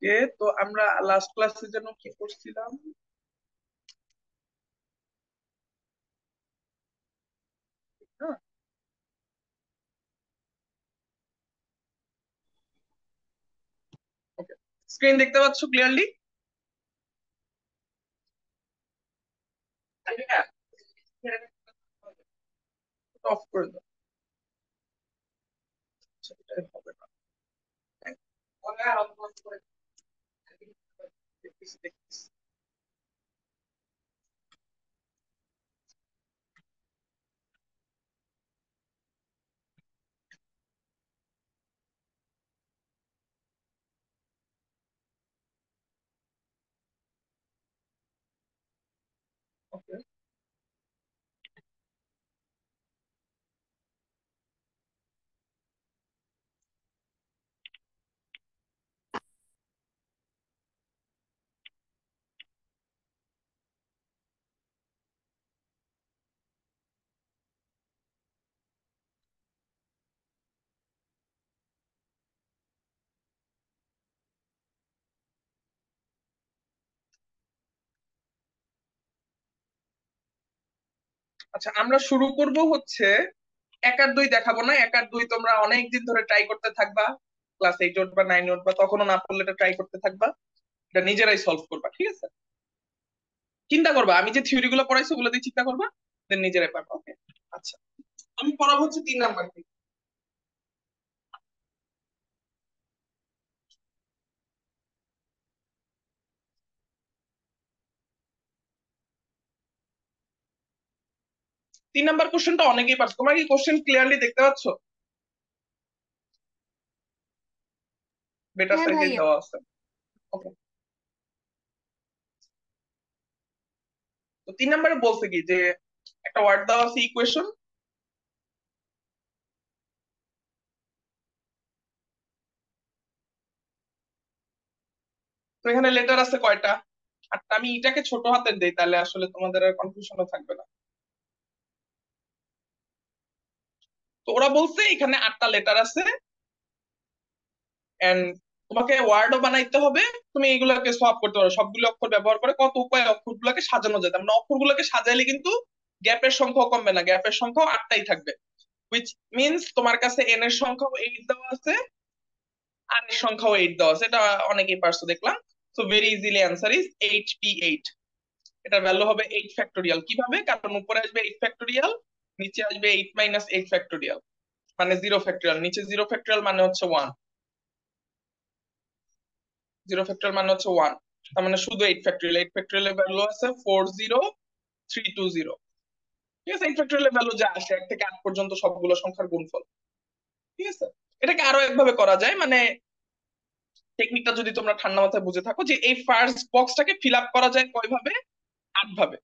ওকে, তো আমরা লাস্ট ক্লাসে যেন কি করছিলাম? হ্যাঁ, ওকে। স্ক্রিন দেখতে পাচ্ছ ক্লিয়ারলি? হ্যাঁ, অফ করে দাও। আচ্ছা, এটাই হবে না। দেখতেছি, দেখতেছি। ওকে, আচ্ছা, আমরা শুরু করব হচ্ছে এক আর দুই দেখাবো না। এক আর দুই তোমরা অনেক দিন ধরে ট্রাই করতে থাকবা, ক্লাস 8 বা 9 বা তখনও না পড়লে এটা ট্রাই করতে থাকবা। এটা নিজেরাই সলভ করবা, ঠিক আছে? চিন্তা করবা, আমি যে থিওরি গুলো পড়াইছি ওগুলো দিয়ে চিন্তা করবা, দেন নিজেরাই পারবা। ওকে, আচ্ছা। আমি পড়াবো হচ্ছে 3 নাম্বার থেকে। 3 নাম্বার কোশ্চেনটা অনেকেই পারছো। তোমার কি কোশ্চেন ক্লিয়ারলি দেখতে পাচ্ছ? বেটার হ্যাঁ সাইজে ভাইয়া। দেওয়া আছে। ওকে, তো 3 নাম্বারে বলছে কি যে একটা ওয়ার্ড দেওয়া আছে ইকুয়েশন। তো এখানে লেটার আছে কয়টা? 8টা। আমি এটাকে ছোট হাতের দেই, তাহলে আসলে তোমাদের আর কনফিউশনও থাকবে না। তো ওরা বলছে এখানে 8টা লেটার আছে, এন্ড তোমাকে ওয়ার্ডও বানাইতে হবে। তুমি এগুলোকে সলভ করতে পারো সবগুলো অক্ষর ব্যবহার করে। কত উপায় অক্ষরগুলোকে সাজানো যায়, তার মানে অক্ষরগুলোকে সাজাইলে কিন্তু গ্যাপের সংখ্যাও কমবে না, গ্যাপের সংখ্যাও 8টাই থাকবে। হুইচ মিনস তোমার কাছে এন এর সংখ্যাও 8 দেওয়া আছে, আর এর সংখ্যাও 8 দেওয়া আছে। এটা অনেকেই পারছো দেখলাম। So very easily answer is 8p8। এটার ভ্যালু হবে 8 ফ্যাক্টোরিয়াল। কিভাবে? কারণ উপরে আসবে 8 ফ্যাক্টোরিয়াল, নিচে আসবে 8 মাইনাস 8 ফ্যাক্টোরিয়াল, মানে 0 ফ্যাক্টোরিয়াল। নিচে 0 ফ্যাক্টোরিয়াল মানে হচ্ছে 1, 0 ফ্যাক্টোরিয়াল মানে হচ্ছে 1। তার মানে শুধু 8 ফ্যাক্টোরিয়াল। 8 ফ্যাক্টোরিয়ালের ভ্যালু আছে 40320। ঠিক আছে, 8 ফ্যাক্টোরিয়ালের ভ্যালু যা আসে 1 থেকে 8 পর্যন্ত সবগুলো সংখ্যার গুণফল। ঠিক আছে, এটাকে আরো একভাবে করা যায়, মানে টেকনিকটা যদি তোমরা ঠান্ডা মাথায় বুঝে থাকো, যে এই ফার্স্ট বক্সটাকে ফিল আপ করা যায় কয় ভাবে? 8 ভাবে।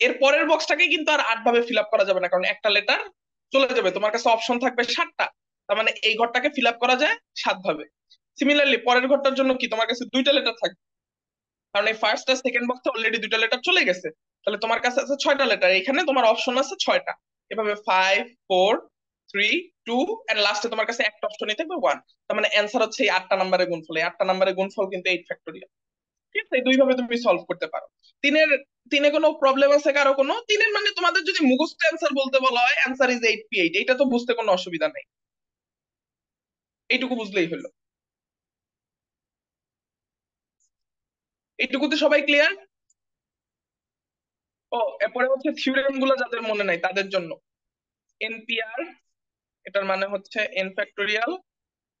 এর পরের বক্সটাকে কিন্তু আর 8 ভাবে ফিল আপ করা যাবে না, কারণ একটা লেটার চলে যাবে। তোমার কাছে অপশন থাকবে 7টা, তার মানে এই ঘরটাকে ফিল আপ করা যায় 7 ভাবে। সিমিলারলি পরের ঘরটার জন্য কি তোমার কাছে 2টা লেটার থাকবে, কারণ এই ফার্স্ট আর সেকেন্ড বক্সে অলরেডি 2টা লেটার চলে গেছে। তাহলে তোমার কাছে আছে 6টা লেটার, এখানে তোমার অপশন আছে 6টা। এভাবে 5 4 3 2, এন্ড লাস্টে তোমার কাছে একটা অপশনই থাকবে 1। তার মানে অ্যান্সার হচ্ছে এই 8টা নাম্বারের গুণফল। এই 8টা নাম্বারের গুণফল কিন্তু 8 ফ্যাক্টোরিয়াল। ঠিক আছে, এই দুই ভাবে তুমি সলভ করতে পারো। তিনের, তিনে কোনো প্রবলেম আছে কারো? কোনো তিনের মানে তোমাদের যদি মুখস্থ অ্যান্সার বলতে বলা হয়, অ্যান্সার ইজ 8p8। এটা তো বুঝতে কোনো অসুবিধা নেই, এইটুকু বুঝলেই হলো। এইটুকুতে সবাই ক্লিয়ার? ও, এরপরে হচ্ছে থিওরেম গুলো যাদের মনে নাই তাদের জন্য। এনপিআর, এটার মানে হচ্ছে n factorial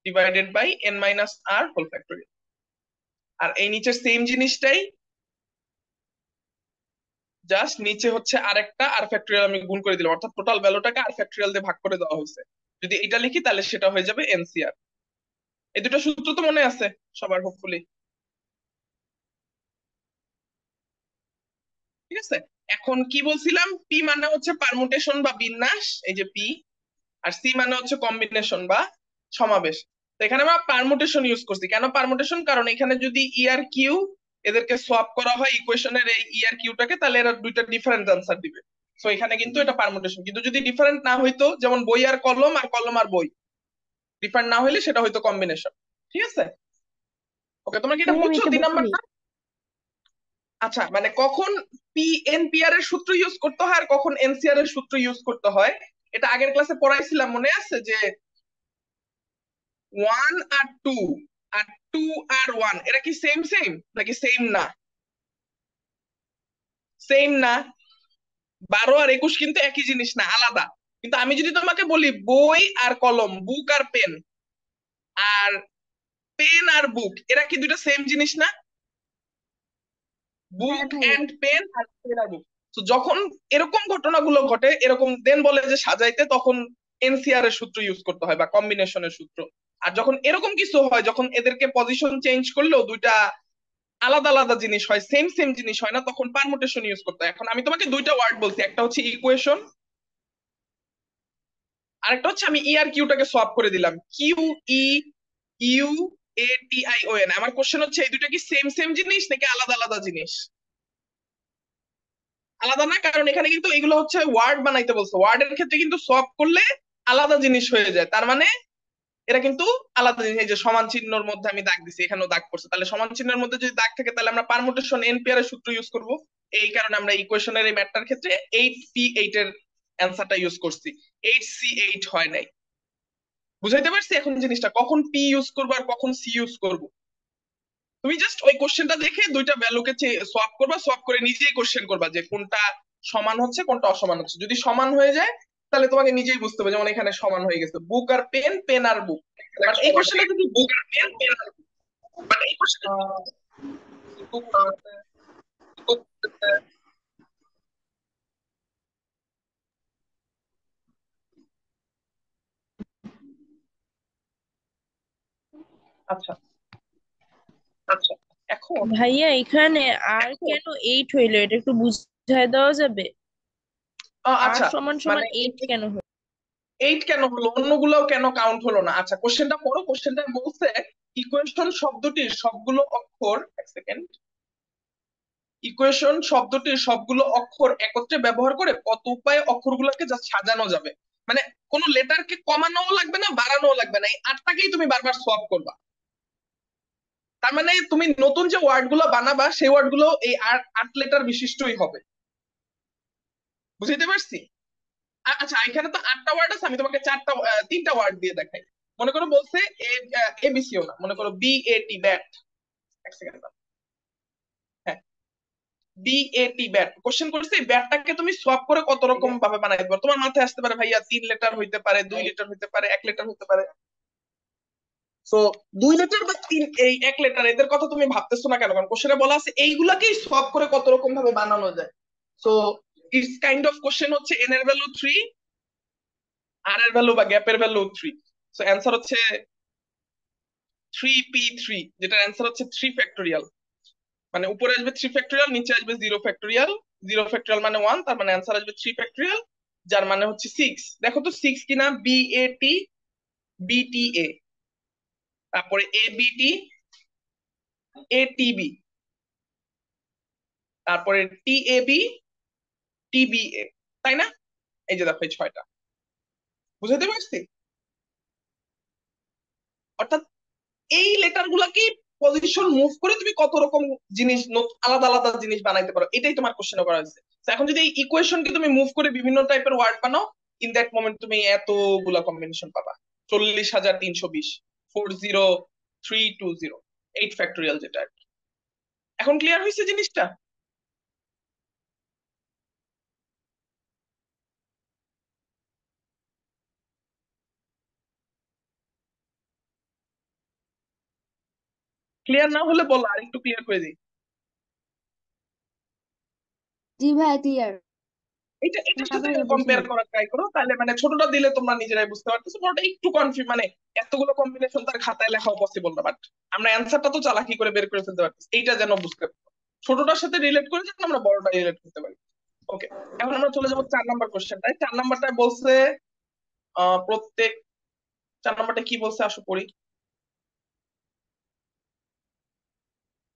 divided by n minus r whole factorial. আর এই নিচের সেম জিনিসটাই, জাস্ট নিচে হচ্ছে আরেকটা আর ফ্যাক্টোরিয়াল আমি গুণ করে দিলাম, অর্থাৎ টোটাল ভ্যালুটাকে আর ফ্যাক্টোরিয়াল দিয়ে ভাগ করে দেওয়া হয়েছে। যদি এটা লিখি তাহলে সেটা হয়ে যাবে এনসিআর। এই দুটো সূত্র তো মনে আছে সবার, হোপফুলি। ঠিক আছে, এখন কি বলছিলাম? পি মানে হচ্ছে পারমুটেশন বা বিন্যাস, এই যে পি। আর সি মানে হচ্ছে কম্বিনেশন বা সমাবেশ। তো এখানে আমরা পারমুটেশন ইউজ করছি। কেন পারমুটেশন? কারণ এখানে যদি ই আর কিউ এদেরকে সোয়াপ করা হয় ইকুয়েশনের এই ই আর কিউটাকে, তাহলে এরা দুইটা ডিফারেন্ট আনসার দিবে। তো এখানে কিন্তু এটা পারমুটেশন। কিন্তু যদি ডিফারেন্ট না হইতো, যেমন বই আর কলম আর কলম আর বই, ডিফারেন্ট না হইলে সেটা হয়তো কম্বিনেশন। ঠিক আছে? ওকে, তোমরা কি এটা ভাইয়া আমি বুঝছো এটা 3 বুঝিনি। নাম্বারটা? আচ্ছা, মানে কখন এনপিআর এর সূত্র ইউজ করতে হয় আর কখন এনসিআর এর সূত্র ইউজ করতে হয়, এটা আগের ক্লাসে পড়াইছিলাম, মনে আছে? যে 1 আর 2 আর 2 আর 1 এরা কি সেম সেম নাকি সেম না? সেম না। 12 আর 21 কিন্তু একই জিনিস না, আলাদা। কিন্তু আমি যদি তোমাকে বলি বই আর কলম, বুক আর পেন, আর পেন আর বুক, এরা কি দুটো সেম জিনিস না? হ্যাঁ বুক ভাইয়া। এন্ড পেন আর পেন আর বুক। তো যখন এরকম ঘটনাগুলো ঘটে, এরকম দেন বলে যে সাজাইতে, তখন এনসিআর এর সূত্র ইউজ করতে হয় বা কম্বিনেশনের সূত্র। আর যখন এরকম কিছু হয়, যখন এদেরকে পজিশন চেঞ্জ করলেও দুইটা আলাদা আলাদা জিনিস হয়, সেম সেম জিনিস হয় না, তখন পারমুটেশন ইউজ করতে হয়। এখন আমি তোমাকে দুইটা ওয়ার্ড বলছি, একটা হচ্ছে ইকুয়েশন, আরেকটা হচ্ছে আমি ই আর কিউটাকে সোয়াপ করে দিলাম, Q E U A T I O N. আমার কোশ্চেন হচ্ছে এই দুইটা কি সেম সেম জিনিস নাকি আলাদা আলাদা জিনিস? আলাদা না, কারণ এখানে কিন্তু এগুলো হচ্ছে ওয়ার্ড বানাইতে বলছে, ওয়ার্ডের ক্ষেত্রে কিন্তু সোয়াপ করলে আলাদা জিনিস হয়ে যায়। তার মানে এরা কিন্তু আলাদা জিনিস। এই যে সমান চিহ্নর মধ্যে আমি দাগ দিছি, এখানেও দাগ পড়ছে, তাহলে সমান চিহ্নের মধ্যে যদি দাগ থাকে তাহলে আমরা পারমুটেশন এনপিআর এর সূত্র ইউজ করব। এই কারণে আমরা ইকুয়েশনের এই ম্যাটটার ক্ষেত্রে 8p8 এর অ্যান্সারটা ইউজ করছি, 8c8 হয় নাই। বুঝাইতে পারছি এখন জিনিসটা, কখন পি ইউজ করবো আর কখন সি ইউজ করবো? তুমি জাস্ট ওই কোশ্চেনটা দেখে দুইটা ভ্যালুকে সোয়াপ করবা, সোয়াপ করে নিজেই কোশ্চেন করবা যে কোনটা সমান হচ্ছে কোনটা অসমান হচ্ছে। যদি সমান হয়ে যায় তাহলে তোমাকে নিজেই বুঝতে হবে, যেমন এখানে সমান হয়ে গেছে, বুক আর পেন, পেন আর বুক। বাট এই কোশ্চেনটা যদি বুক আর পেন, পেন আর বুক, বাট এই কোশ্চেনটা আচ্ছা, আচ্ছা, এখন ভাইয়া এখানে আর কেন 8 হইলো, এটা একটু বুঝায় দেওয়া যাবে? আর আচ্ছা, সমান মানে সমান 8 কেন হলো? 8 কেন হলো, অন্যগুলোও কেন কাউন্ট হলো না? আচ্ছা, কোশ্চেনটা পড়ো। কোশ্চেনটা বলছে ইকুয়েশন শব্দটির সবগুলো অক্ষর, এক সেকেন্ড, ইকুয়েশন শব্দটির সবগুলো অক্ষর একত্রে ব্যবহার করে কত উপায়ে অক্ষরগুলোকে যা সাজানো যাবে। মানে কোন লেটারকে কমানোও লাগবে না, বাড়ানোও লাগবে না, এই 8টাকেই তুমি বারবার সোয়াপ করবা। তার মানে তুমি নতুন যে ওয়ার্ড গুলো বানাবা সেই ওয়ার্ড গুলো এই 8 লেটার বিশিষ্টই হবে। বুঝতে পারছি? আচ্ছা, এখানে তো 8টা ওয়ার্ড আছে, আমি তোমাকে 3টা ওয়ার্ড দিয়ে দেখাই। মনে করো বলছে এবিসিও না, মনে করো বিএটি, ব্যাট। এক সেকেন্ড, হ্যাঁ, বিএটি ব্যাট কোশ্চেন করছে, এই ব্যাটটাকে তুমি সোয়াপ করে কত রকম ভাবে বানাইতে পারো। তোমার মাথায় আসতে পারে ভাইয়া 3 লেটার হইতে পারে, 2 লেটার হইতে পারে, 1 লেটার হইতে পারে। তো 2 লেটার বা তিন, এই 1 লেটার, এদের কথা তুমি ভাবতেছো না কেন? কারণ কোশ্চেনে বলা আছে এইগুলাকেই সোয়াপ করে কত রকম ভাবে বানানো যায়। So it's kind of question হচ্ছে এন এর ভ্যালু 3, আর এর ভ্যালু বা গ্যাপের ভ্যালু 3। সো অ্যান্সার হচ্ছে 3p3, যেটার অ্যান্সার হচ্ছে 3 ফ্যাক্টোরিয়াল। মানে উপরে আসবে 3 ফ্যাক্টোরিয়াল, নিচে আসবে 0 ফ্যাক্টোরিয়াল। 0 ফ্যাক্টোরিয়াল মানে 1, তার মানে অ্যান্সার আসবে 3 ফ্যাক্টোরিয়াল, যার মানে হচ্ছে 6। দেখো তো 6 কিনা, বিএটি, বিটিএ, তারপরে এবিটি, এটিবি, তারপরে টিএবি, টিবিএ, তাই না? এই যে দেখো এই 6টা। বুঝাতে পারছি? অর্থাৎ এই লেটার গুলাকে পজিশন মুভ করে তুমি কত রকম জিনিস, আলাদা আলাদা জিনিস বানাইতে পারো, এটাই তোমার কোশ্চেন করা হয়েছে। তো এখন যদি এই ইকুয়েশনকে তুমি মুভ করে বিভিন্ন টাইপের ওয়ার্ড বানাও, ইন দ্যাট মোমেন্ট তুমি এতগুলা কম্বিনেশন পাবা। 40,320, 40320, 8 ফ্যাক্টোরিয়াল যেটা আর কি। এখন ক্লিয়ার হয়েছে জিনিসটা? ক্লিয়ার না হলে বলো, আর একটু ক্লিয়ার করে দিই। জি ভাইয়া ক্লিয়ার। এটা এটার না সাথে ভাইয়া কম্পেয়ার বুঝিনি। করার ট্রাই করো, তাহলে মানে ছোটটা দিলে তোমরা নিজেরাই বুঝতে পারতেছো, বড়টা একটু কনফিউজ, মানে এতগুলো কম্বিনেশন তার খাতায় লেখাও পসিবল না, বাট আমরা অ্যান্সারটা তো চালাকি করে বের করে ফেলতে পারতেছি, এইটা যেন বুঝতে পারো। ছোটটার সাথে রিলেট করে যেন আমরা বড়টা রিলেট করতে পারি। ওকে, এখন আমরা চলে যাবো 4 নাম্বার কোশ্চেনটায়। 4 নাম্বারটা বলছে প্রত্যেক, 4 নাম্বারটা কি বলছে আসো পড়ি।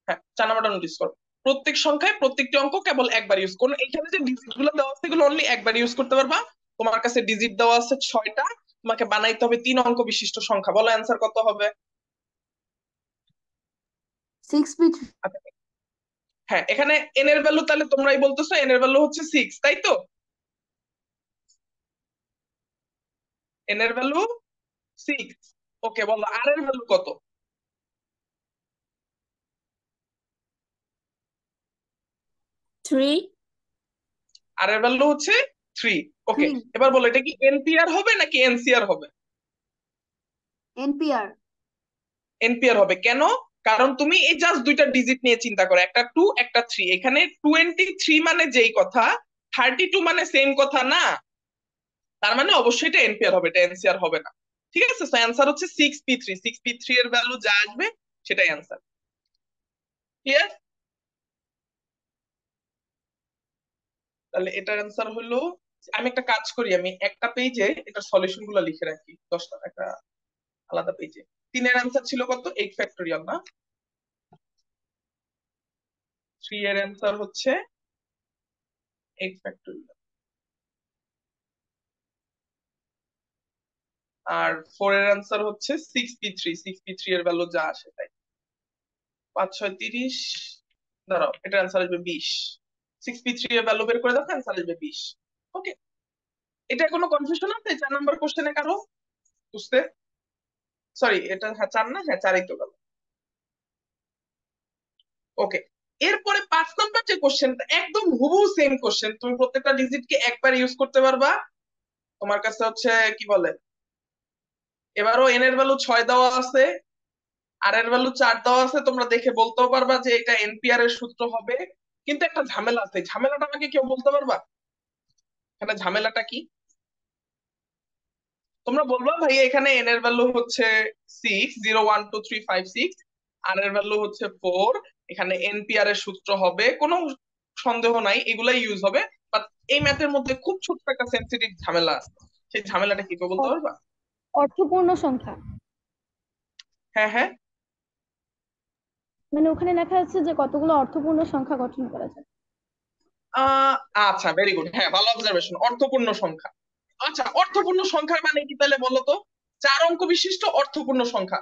হ্যাঁ, 4 নাম্বারটা নোটিস করো। প্রত্যেক সংখ্যায় প্রত্যেকটি অঙ্ক কেবল একবার ইউজ করুন। এখানে যে ডিজিট গুলো দেওয়া আছে এগুলো অনলি একবার ইউজ করতে পারবা। তোমার কাছে ডিজিট দেওয়া আছে 6টা, তোমাকে বানাইতে হবে 3 অঙ্ক বিশিষ্ট সংখ্যা। বলো অ্যান্সার কত হবে? 6p3। আচ্ছা, হ্যাঁ এখানে n এর ভ্যালু তাহলে তোমরাই বলতেছো n এর ভ্যালু হচ্ছে 6, তাই তো? n এর ভ্যালু 6। ওকে, বলো r এর ভ্যালু কত? 3। r এর ভ্যালু হচ্ছে 3। ওকে, 3 এবার বলো এটা কি npr হবে নাকি ncr হবে? NPR। npr হবে কেন? কারণ তুমি এই জাস্ট দুইটা ডিজিট নিয়ে চিন্তা করো, একটা 2 একটা 3, এখানে 23 মানে যেই কথা, 32 মানে সেম কথা না, তার মানে অবশ্যই এটা এনপিআর হবে, এটা এনসিআর হবে না। ঠিক আছে, তো অ্যান্সার হচ্ছে 6p3। 6p3 এর ভ্যালু যা আসবে সেটাই অ্যান্সার। ক্লিয়ার? তাহলে এটার অ্যান্সার হলো, আমি একটা কাজ করি, আমি একটা পেজে এটার সলিউশন গুলো লিখে রাখি, 10টা একটা আলাদা পেজে। 3 এর অ্যান্সার ছিল কত? 8 ফ্যাক্টোরিয়াল না? 3 এর অ্যান্সার হচ্ছে 8 ফ্যাক্টোরিয়াল, আর 4 এর অ্যান্সার হচ্ছে 6p3। 6p3 এর ভ্যালু যা আসে তাই। 5 6 30, দাঁড়াও, এটার অ্যান্সার আসবে 20। 6p3 এর ভ্যালু বের করে দেখো, অ্যান্সার আসবে 20। ওকে, এটা কোনো কনফিউশন আছে 4 নম্বর কোশ্চেনে কারো বুঝতে? সরি, এটা হ্যাঁ 4 না, হ্যাঁ 4ই তো গেল। ওকে, এরপরে 5 নম্বর যে কোশ্চেনটা একদম হুবহু সেম কোশ্চেন, তুমি প্রত্যেকটা ডিজিটকে একবার ইউজ করতে পারবা। তোমার কাছে হচ্ছে কি বলে, এবারও এন এর ভ্যালু 6 দেওয়া আছে, আর এর ভ্যালু 4 দেওয়া আছে, তোমরা দেখে বলতেও পারবা যে এটা এনপিআর এর সূত্র হবে। কিন্তু একটা ঝামেলা আছে, ঝামেলাটা আমাকে কেউ বলতে পারবা? এখানে ঝামেলাটা কি? তোমরা বলবা ভাই এখানে এন এর ভ্যালু হচ্ছে 6, 0 1 2 3 5 6, আর এর ভ্যালু হচ্ছে 4, এখানে এনপিআর এর সূত্র হবে, কোনো সন্দেহ নাই এগুলাই ইউজ হবে। বাট এই ম্যাথের মধ্যে খুব ছোট্ট একটা সেন্সিটিভ ঝামেলা আছে, সেই ঝামেলাটা কি কেউ বলতে অ- পারবা? অর্থপূর্ণ সংখ্যা। হ্যাঁ হ্যাঁ। মানে ওখানে লেখা আছে যে কতগুলো অর্থপূর্ণ সংখ্যা গঠন করা যায়। আহ আচ্ছা, ভেরি গুড, হ্যাঁ ভালো অবজারভেশন, অর্থপূর্ণ সংখ্যা। আচ্ছা, অর্থপূর্ণ সংখ্যার মানে কি তাহলে বলো তো? 4 অঙ্ক বিশিষ্ট অর্থপূর্ণ সংখ্যা,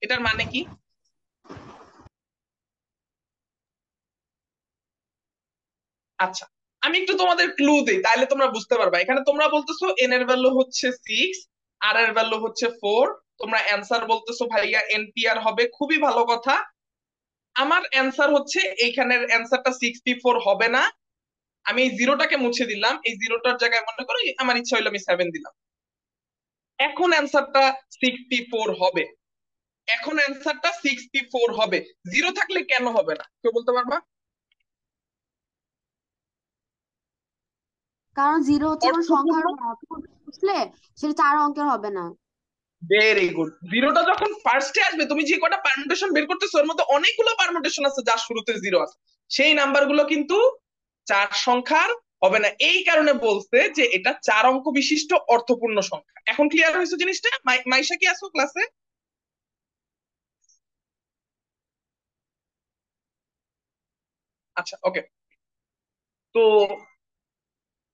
এটার মানে কি? আচ্ছা, আমি একটু তোমাদের ক্লু দিই, তাহলে তোমরা বুঝতে পারবা। এখানে তোমরা বলতেছো এন এর ভ্যালু হচ্ছে 6, আর এর ভ্যালু হচ্ছে 4, তোমরা অ্যান্সার বলতেছো ভাইয়া এনপিআর হবে, খুবই ভালো কথা। আমার অ্যান্সার হচ্ছে এইখানের অ্যান্সারটা 64 হবে না। আমি এই জিরোটাকে মুছে দিলাম, এই জিরোটার জায়গায় মনে করো আমার ইচ্ছা হইলো আমি 7 দিলাম। এখন অ্যান্সারটা 64 হবে, এখন অ্যান্সারটা 64 হবে। জিরো থাকলে কেন হবে না কেউ বলতে পারবা? কারণ 0 হচ্ছে কোন সংখ্যার অর্থপূর্ণ, বুঝলে সেটা 4 অঙ্কের হবে না। Very good. জিরোটা যখন ফার্স্টে আসবে, তুমি যে কটা পারমুটেশন বের করতেছো ওর মধ্যে অনেকগুলো পারমুটেশন আছে যার শুরুতে জিরো আছে, সেই নাম্বারগুলো কিন্তু 4 সংখ্যার হবে না। এই কারণে বলছে যে এটা 4 অঙ্ক বিশিষ্ট অর্থপূর্ণ সংখ্যা। এখন ক্লিয়ার হয়েছে জিনিসটা? মাইশা কি আসো ক্লাসে? আচ্ছা, ওকে। তো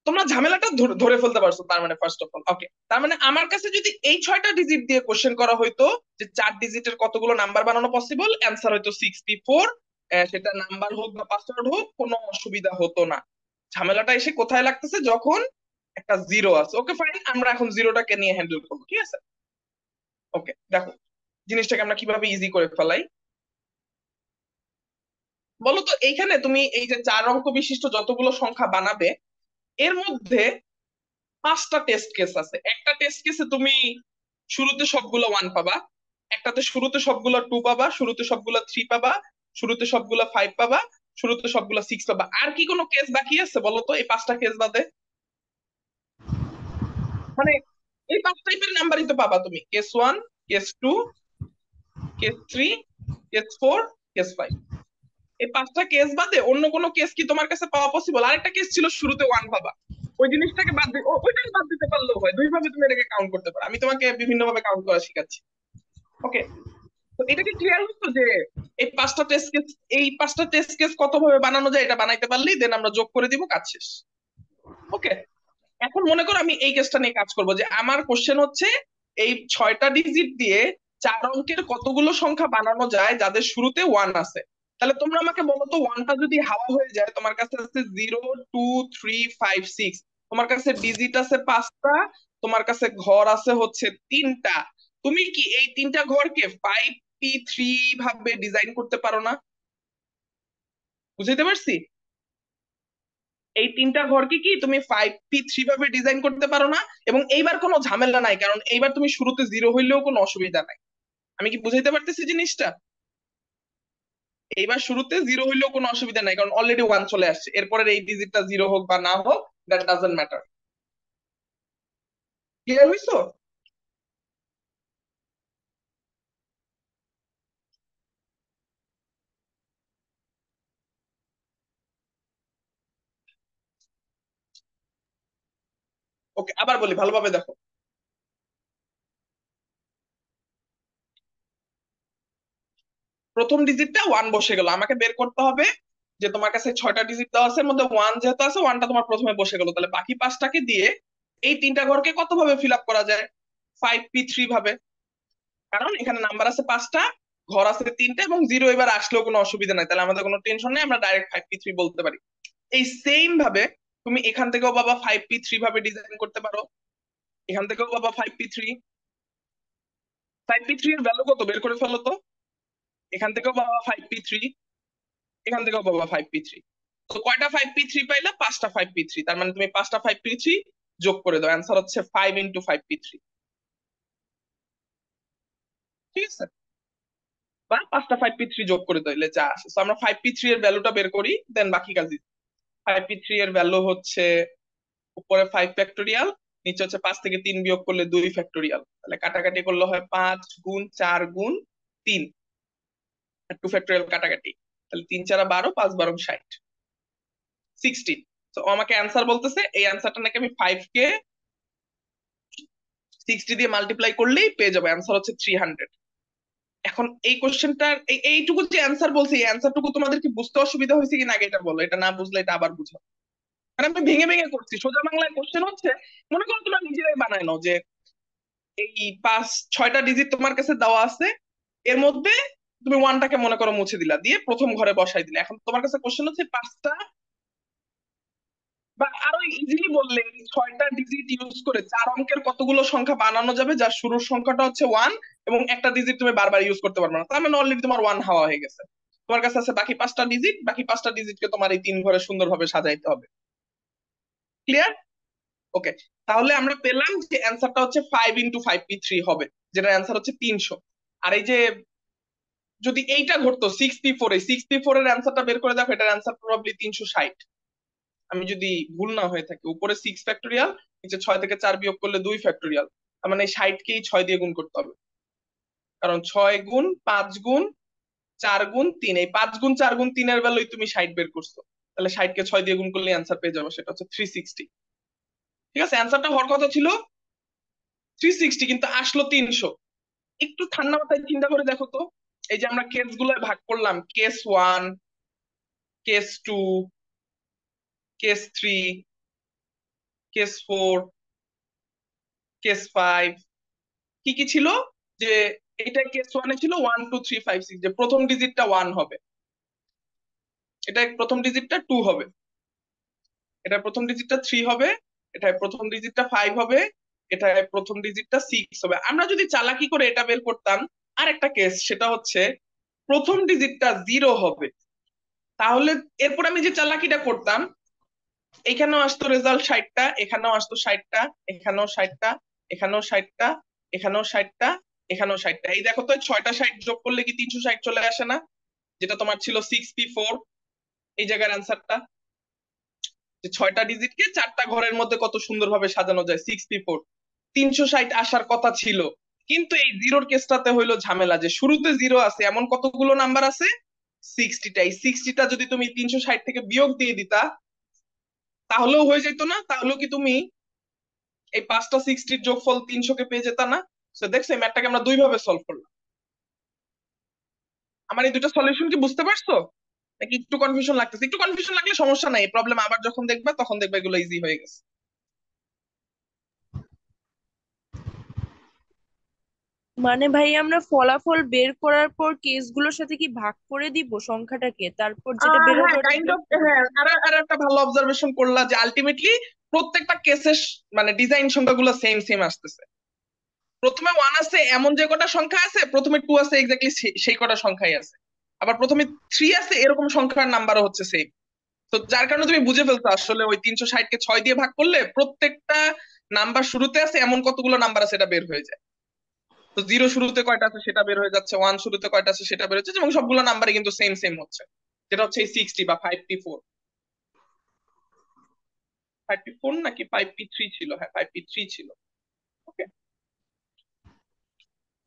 তোমরা ঝামেলাটা ধরে ফেলতে পারছো তার মানে, ফার্স্ট অফ অল ওকে। তার মানে আমার কাছে যদি এই 6টা ডিজিট দিয়ে কোশ্চেন করা হইতো যে 4 ডিজিটের কতগুলো নাম্বার বানানো পসিবল, অ্যান্সার হয়তো 64। সেটা নাম্বার হোক বা পাসওয়ার্ড হোক, কোনো অসুবিধা হতো না। ঝামেলাটা এসে কোথায় লাগতেছে, যখন একটা জিরো আছে। ওকে ফাইন, আমরা এখন জিরোটাকে নিয়ে হ্যান্ডেল করবো, ঠিক আছে? ওকে, দেখো জিনিসটাকে আমরা কিভাবে ইজি করে ফেলাই। বলো তো, এইখানে তুমি এই যে 4 অঙ্ক বিশিষ্ট যতগুলো সংখ্যা বানাবে, এর মধ্যে 5টা টেস্ট কেস আছে। একটা টেস্ট কেসে তুমি শুরুতে সবগুলো 1 পাবা, একটাতে শুরুতে সবগুলো 2 পাবা, শুরুতে সবগুলো 3 পাবা, শুরুতে সবগুলো 5 পাবা, শুরুতে সবগুলো 6 পাবা। আর কি কোনো কেস বাকি আছে বলো তো এই 5টা কেস বাদে? মানে এই 5 টাইপের নাম্বারই তো পাবা তুমি, case 1, case 2, case 3, case 4, case 5। এই 5টা কেস বাদে অন্য কোনো কেস কি তোমার কাছে পাওয়া পসিবল? আরেকটা কেস ছিল শুরুতে 1 পাবা, ওই জিনিসটাকে বাদ দিয়ে ওইটাকে বাদ দিতে পারলেও হয়, দুই ভাবে তুমি এটাকে কাউন্ট করতে পারো। আমি তোমাকে বিভিন্ন ভাবে কাউন্ট করা শিখাচ্ছি। ওকে, তো এটা কি ক্লিয়ার হতো যে এই 5টা টেস্ট কেস, এই 5টা টেস্ট কেস কত ভাবে বানানো যায় এটা বানাইতে পারলেই দেন আমরা যোগ করে দিব, কাজ শেষ। ওকে, এখন মনে করো আমি এই কেসটা নিয়ে কাজ করব, যে আমার কোশ্চেন হচ্ছে এই 6টা ডিজিট দিয়ে 4 অঙ্কের কতগুলো সংখ্যা বানানো যায় যাদের শুরুতে 1 আছে। তাহলে তোমরা আমাকে বলো তো, ওয়ানটা যদি হাওয়া হয়ে যায়, তোমার কাছে আছে 0 2 3 5 6, তোমার কাছে ডিজিট আছে 5টা, তোমার কাছে ঘর আছে হচ্ছে 3টা। তুমি কি এই 3টা ঘরকে 5p3 ভাবে ডিজাইন করতে পারো না? বুঝাইতে পারছি? এই 3টা ঘরকে কি তুমি 5p3 ভাবে ডিজাইন করতে পারো না? এবং এইবার কোনো ঝামেলা নাই, কারণ এইবার তুমি শুরুতে 0 হইলেও কোনো অসুবিধা নাই। আমি কি বুঝাইতে পারতেছি জিনিসটা? এইবার শুরুতে 0 হইলেও কোনো অসুবিধা নাই, কারণ অলরেডি 1 চলে আসছে। এরপরের এই ডিজিটটা 0 হোক বা না হোক, দ্যাট ডাজন্ট ম্যাটার। ক্লিয়ার হইছো? ওকে, আবার বলি, ভালোভাবে দেখো। প্রথম ডিজিটটা 1 বসে গেল, আমাকে বের করতে হবে যে তোমার কাছে 6টা ডিজিট দেওয়া আছে, এর মধ্যে 1 যেহেতু আছে, 1টা তোমার প্রথমে বসে গেল, তাহলে বাকি 5টাকে দিয়ে এই 3টা ঘরকে কত ভাবে ফিল আপ করা যায়? 5p3 ভাবে। কারণ এখানে নাম্বার আছে 5টা, ঘর আছে 3টা, এবং 0 এবার আসলেও কোনো অসুবিধা নাই, তাহলে আমাদের কোনো টেনশন নেই, আমরা ডাইরেক্ট 5p3 বলতে পারি। এই সেম ভাবে তুমি এখান থেকেও বাবা 5p3 ভাবে ডিজাইন করতে পারো, এখান থেকেও বাবা 5p3। 5p3 এর ভ্যালু কত বের করে ফেলো তো। এখান থেকেও পাবা 5p3, এখান থেকেও পাবা 5p3। তো কয়টা 5p3 পাইলা? 5টা 5p3। তার মানে তুমি 5টা 5p3 যোগ করে দাও, অ্যান্সার হচ্ছে 5 ইন্টু 5p3। ঠিক আছে? বা 5টা 5p3 যোগ করে দিলে যা আসে। তো আমরা 5p3 এর ভ্যালুটা বের করি, দেন বাকি কাজ। 5p3 এর ভ্যালু হচ্ছে উপরে 5 ফ্যাক্টোরিয়াল, নিচে হচ্ছে 5 থেকে 3 বিয়োগ করলে 2 ফ্যাক্টোরিয়াল, তাহলে কাটাকাটি করলে হয় 5 গুণ 4 গুণ 3, আর 2 ফ্যাক্টোরিয়াল কাটাকাটি, তাহলে 3 4 12, 5 12 60, 16। তো আমাকে অ্যান্সার বলতেছে, এই অ্যান্সারটা নাকি আমি 5 কে 60 দিয়ে মাল্টিপ্লাই করলেই পেয়ে যাবো, অ্যান্সার হচ্ছে 300। এখন এই কোশ্চেনটার এইটুকু যে অ্যান্সার বলছি, এই অ্যান্সারটুকু তোমাদের কি বুঝতে অসুবিধা হয়েছে কিনা আগে এটা বলো, এটা না বুঝলে এটা আবার বুঝো। কারণ আমি ভেঙে ভেঙে করছি। সোজা বাংলায় কোশ্চেন হচ্ছে, মনে করো তোমরা নিজেরাই বানায় নাও যে এই 6টা ডিজিট তোমার কাছে দেওয়া আছে, এর মধ্যে তুমি ওয়ানটাকে মনে করো মুছে দিলা, দিয়ে প্রথম ঘরে বসাই দিলে। এখন তোমার কাছে কোশ্চেন হচ্ছে 5টা, বা আরো ইজিলি বললে 6টা ডিজিট ইউজ করে 4 অঙ্কের কতগুলো সংখ্যা বানানো যাবে যার শুরুর সংখ্যাটা হচ্ছে 1, এবং একটা ডিজিট তুমি বারবার ইউজ করতে পারবে না, তার মানে অলরেডি তোমার 1 হাওয়া হয়ে গেছে। তোমার কাছে আছে বাকি 5টা ডিজিট, বাকি 5টা ডিজিটকে তোমার এই 3 ঘরে সুন্দরভাবে সাজাইতে হবে। ক্লিয়ার? ওকে, তাহলে আমরা পেলাম যে অ্যান্সারটা হচ্ছে 5 ইন্টু 5p3 হবে, যেটা অ্যান্সার হচ্ছে 300। আর এই যে যদি এইটা ঘটতো 6p4, এই 6p4 এর অ্যান্সারটা বের করে দেখো, এটার অ্যান্সার প্রবাবলি 360, আমি যদি ভুল না হয়ে থাকি। উপরে 6 ফ্যাক্টোরিয়াল, নিচে 6 থেকে 4 বিয়োগ করলে 2 ফ্যাক্টোরিয়াল, তার মানে এই 60কেই 6 দিয়ে গুণ করতে হবে, কারণ 6 গুণ 5 গুণ 4 গুণ 3, এই 5 গুণ 4 গুণ 3 এর ভ্যালুই তুমি 60 বের করছো, তাহলে 60কে 6 দিয়ে গুণ করলে অ্যান্সার পেয়ে যাবে, সেটা হচ্ছে 360। ঠিক আছে, অ্যান্সারটা হওয়ার কথা ছিল 360, কিন্তু আসলো 300। একটু ঠান্ডা মাথায় চিন্তা করে দেখো তো, এই যে আমরা কেস গুলো ভাগ করলাম, case 1, case 2, case 3, case 4, case 5, কি কি ছিল? যে এটা কেস 1 এ ছিল 1 2 3 5 6, যে প্রথম ডিজিটটা 1 হবে, এটা প্রথম ডিজিটটা 2 হবে, এটা প্রথম ডিজিটটা 3 হবে, এটা প্রথম ডিজিটটা 5 হবে, এটা প্রথম ডিজিটটা 6 হবে। আমরা যদি চালাকি করে এটা বের করতাম, আর একটা কেস, সেটা হচ্ছে প্রথম ডিজিটটা 0 হবে, তাহলে এরপর আমি যে চালাকিটা করতাম, এখানেও আসতো রেজাল্ট 60টা, এখানেও আসতো 60টা, এখানেও 60টা, এখানেও 60টা, এখানেও 60টা, এখানেও 60টা। এই দেখো তো, 6টা 60 যোগ করলে কি 360 চলে আসে না? যেটা তোমার ছিল 6p4, এই জায়গার অ্যান্সারটা, যে 6টা ডিজিটকে 4টা ঘরের মধ্যে কত সুন্দরভাবে সাজানো যায়, 6p4, 360 আসার কথা ছিল। কিন্তু এই জিরোর কেসটাতে হইলো ঝামেলা, যে শুরুতে 0 আছে এমন কতগুলো নাম্বার আছে? 60টা। এই 60টা যদি তুমি 360 থেকে বিয়োগ দিয়ে দিতা, তাহলেও হয়ে যেত না? তাহলেও কি তুমি এই 5টা 60-র যোগফল 300 কে পেয়ে যেতা না? তো দেখছো, এই ম্যাথটাকে আমরা দুই ভাবে সলভ করলাম। আমার এই দুটো সলিউশন কি বুঝতে পারছো, নাকি একটু কনফিউশন লাগতেছে? একটু কনফিউশন লাগলে সমস্যা নাই, প্রবলেম আবার যখন দেখবা তখন দেখবা এগুলো ইজি হয়ে গেছে। মানে ভাই আমরা ফলাফল বের করার পর কেসগুলোর সাথে কি ভাগ করে দিব সংখ্যাটাকে, তারপর যেটা বের হ্যাঁ হবে ওটা কাইন্ড যোগ অফ, করব? হ্যাঁ। আর একটা ভালো অবজারভেশন করলা যে আলটিমেটলি প্রত্যেকটা কেসের মানে ডিজাইন সংখ্যাগুলো সেম সেম আসতেছে। প্রথমে ওয়ান আছে এমন যে কটা সংখ্যা আছে, প্রথমে টু আছে এক্স্যাক্টলি সেই কটা সংখ্যাই আছে, আবার প্রথমে থ্রি আছে এরকম সংখ্যার নাম্বারও হচ্ছে সেম। তো যার কারণে তুমি বুঝে ফেলছো আসলে ওই 360 কে 6 দিয়ে ভাগ করলে প্রত্যেকটা নাম্বার শুরুতে আছে এমন কতগুলো নাম্বার আছে এটা বের হয়ে যায়। তো জিরো শুরুতে কয়টা আছে সেটা বের হয়ে যাচ্ছে, ওয়ান শুরুতে কয়টা আছে সেটা বের হচ্ছে, এবং সবগুলো নাম্বারই কিন্তু সেম সেম হচ্ছে। যেটা হচ্ছে এই 60 বা 5p4, 5p4 নাকি 5p3 ছিল, হ্যাঁ 5p3 ছিল। ওকে,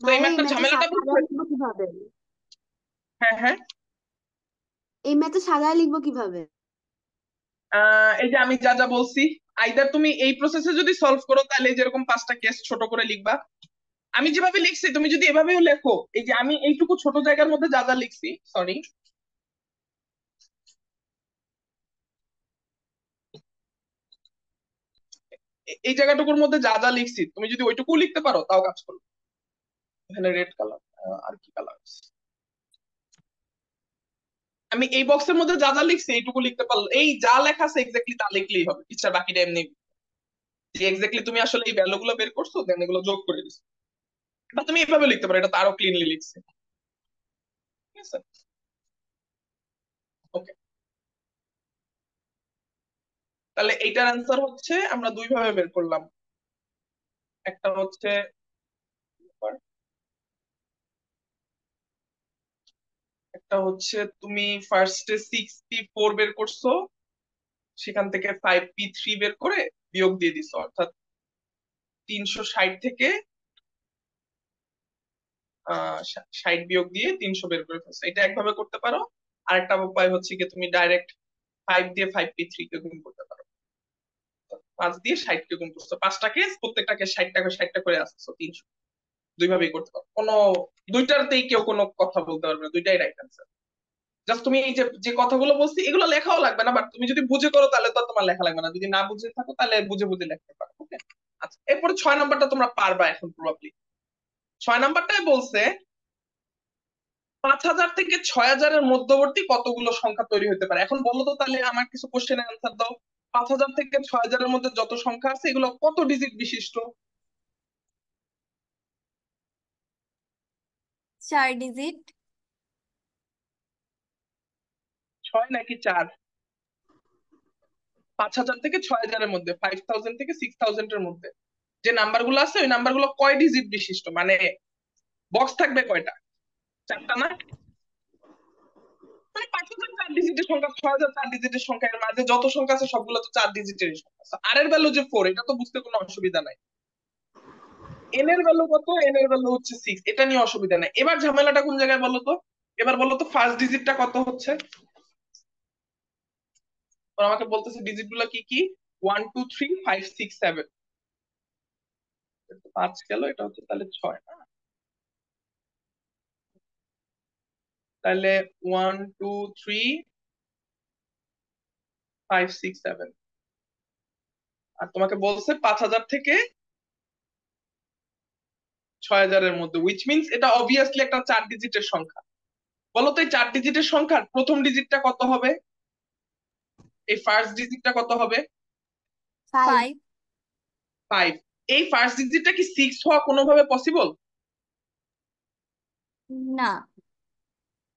তো এই ভাইয়া এই ম্যাথটার ম্যাথে ঝামেলাটা সাজায় বুঝছো? লিখবো কিভাবে? হ্যাঁ হ্যাঁ। এই ম্যাথে সাজায় লিখবো কিভাবে? এই যে আমি যা যা বলছি, আইদার তুমি এই প্রসেসে যদি সলভ করো তাহলে যেরকম পাঁচটা কেস ছোট করে লিখবা, আমি যেভাবে লিখছি তুমি যদি এভাবেও লেখো, এই যে আমি এইটুকু ছোট জায়গার মধ্যে যা যা লিখছি, সরি, এই জায়গাটুকুর মধ্যে যা যা লিখছি তুমি যদি ওইটুকু লিখতে পারো তাও কাজ করবে। এখানে রেড কালার, আর কি কালার, আমি এই বক্সের মধ্যে যা যা লিখছি এইটুকু লিখতে পারলো, এই যা লেখা আছে এক্স্যাক্টলি তা লিখলেই হবে, ইচ্ছা বাকিটা এমনি যে এক্স্যাক্টলি তুমি আসলে এই ভ্যালু গুলো বের করছো দেন এগুলো যোগ করে দিচ্ছো, বা তুমি এইভাবে লিখতে পারো, এটা তো আরো ক্লিনলি লিখছে। ঠিক আছে, ওকে। তাহলে এইটার অ্যান্সার হচ্ছে আমরা দুই ভাবে বের করলাম, একটা হচ্ছে তুমি ফার্স্টে 64 বের করছো, সেখান থেকে 5p3 বের করে বিয়োগ দিয়ে দিছো, অর্থাৎ 360 থেকে 60 বিয়োগ দিয়ে 300 বের করে ফেলছো, এটা একভাবে করতে পারো। আরেকটা উপায় হচ্ছে কি তুমি ডাইরেক্ট 5 দিয়ে 5p3 কে গুণ করতে পারো, 5 দিয়ে 60 কে গুণ করছো, পাঁচটা কেস প্রত্যেকটাকে 60টা করে আসছো 300, দুই ভাবেই করতে পারো, কোনো দুইটাতেই কেউ কোনো কথা বলতে পারবে না, দুইটাই রাইট আনসার। জাস্ট তুমি এই যে যে কথাগুলো বলছি এগুলো লেখাও লাগবে না, বাট তুমি যদি বুঝে করো তাহলে তো আর তোমার লেখা লাগবে না, যদি না বুঝে থাকো তাহলে বুঝে বুঝে লিখতে পারো। ওকে, আচ্ছা এরপরে 6 নাম্বারটা তোমরা পারবা এখন প্রবাবলি। 6 নাম্বারটাই বলছে 5,000 থেকে 6,000-এর মধ্যবর্তী কতগুলো সংখ্যা তৈরি হতে পারে। এখন বলো তো তাহলে আমার কিছু কোশ্চেনের অ্যান্সার দাও, 5,000 থেকে 6,000-এর মধ্যে যত সংখ্যা আছে এগুলো কত ডিজিট বিশিষ্ট? 4 ডিজিট। 6 নাকি 4? 5,000 থেকে 6,000-এর মধ্যে, 5,000 থেকে 6,000-এর মধ্যে যে নাম্বারগুলো আছে ওই নাম্বারগুলো কয় ডিজিট বিশিষ্ট, মানে বক্স থাকবে কয়টা, চারটা না? মানে 5,000 4 ডিজিটের সংখ্যা, 6,000 4 ডিজিটের সংখ্যা, এর মাঝে যত সংখ্যা আছে সবগুলো তো 4 ডিজিটের সংখ্যা। আর এর ভ্যালু যে 4, এটা তো বুঝতে কোনো অসুবিধা নাই। এন এর ভ্যালু কত? এন এর ভ্যালু হচ্ছে 6, এটা নিয়ে অসুবিধা নাই। এবার ঝামেলাটা কোন জায়গায় বলো তো, এবার বলো তো ফার্স্ট ডিজিটটা কত হচ্ছে। তো আমাকে বলতেছে ডিজিট গুলো কি কি, 1 2 3 5 6 7, 5 গেল, এটা হচ্ছে তাহলে 6 না? তাহলে 1 2 3 5 6 7, আর তোমাকে বলছে 5,000 থেকে 6,000-এর মধ্যে, উইচ মিনস এটা অবভিয়াসলি একটা 4 ডিজিটের সংখ্যা। বলো তো এই 4 ডিজিটের সংখ্যার প্রথম ডিজিটটা কত হবে, এই ফার্স্ট ডিজিটটা কত হবে? 5। 5। 5। এই ফার্স্ট ডিজিটটা কি 6 হওয়া কোনোভাবে পসিবল? না।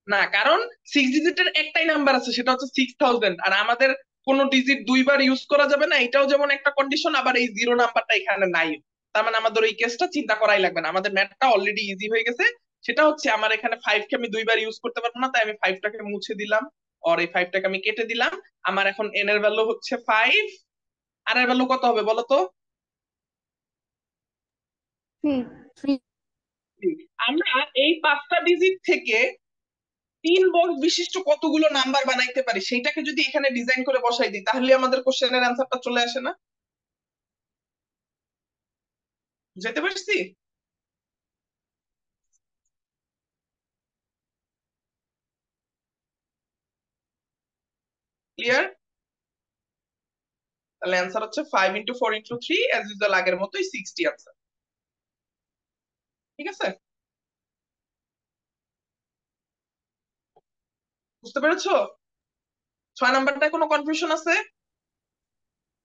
না, কারণ 6 ডিজিটের একটাই নাম্বার আছে সেটা হচ্ছে 6,000, আর আমাদের কোনো ডিজিট দুইবার ইউজ করা যাবে না, এটাও যেমন একটা কন্ডিশন, আবার এই জিরো নাম্বারটা এখানে নাই, তার মানে আমাদের ওই কেসটা চিন্তা করাই লাগবে না, আমাদের ম্যাথটা অলরেডি ইজি হয়ে গেছে। সেটা হচ্ছে আমার এখানে 5 কে আমি দুইবার ইউজ করতে পারবো না, তাই আমি 5টাকে মুছে দিলাম, আর এই 5টাকে আমি কেটে দিলাম। আমার এখন এন এর ভ্যালু হচ্ছে 5, আর এর ভ্যালু কত হবে বলো তো? 3। 3। আমরা এই 5টা ডিজিট থেকে 3 বক্স বিশিষ্ট কতগুলো নাম্বার বানাইতে পারি সেইটাকে যদি এখানে ডিজাইন করে বসাই দিই তাহলে আমাদের কোশ্চেনের অ্যান্সারটা চলে আসে না? বুঝাইতে পারছি? ক্লিয়ার? তাহলে অ্যান্সার হচ্ছে 5 × 4 × 3 অ্যাজ ইউজুয়াল আগের মতোই 60 অ্যান্সার। ঠিক আছে, বুঝতে পেরেছো? 6 নাম্বারটায় কোনো কনফিউশন আছে?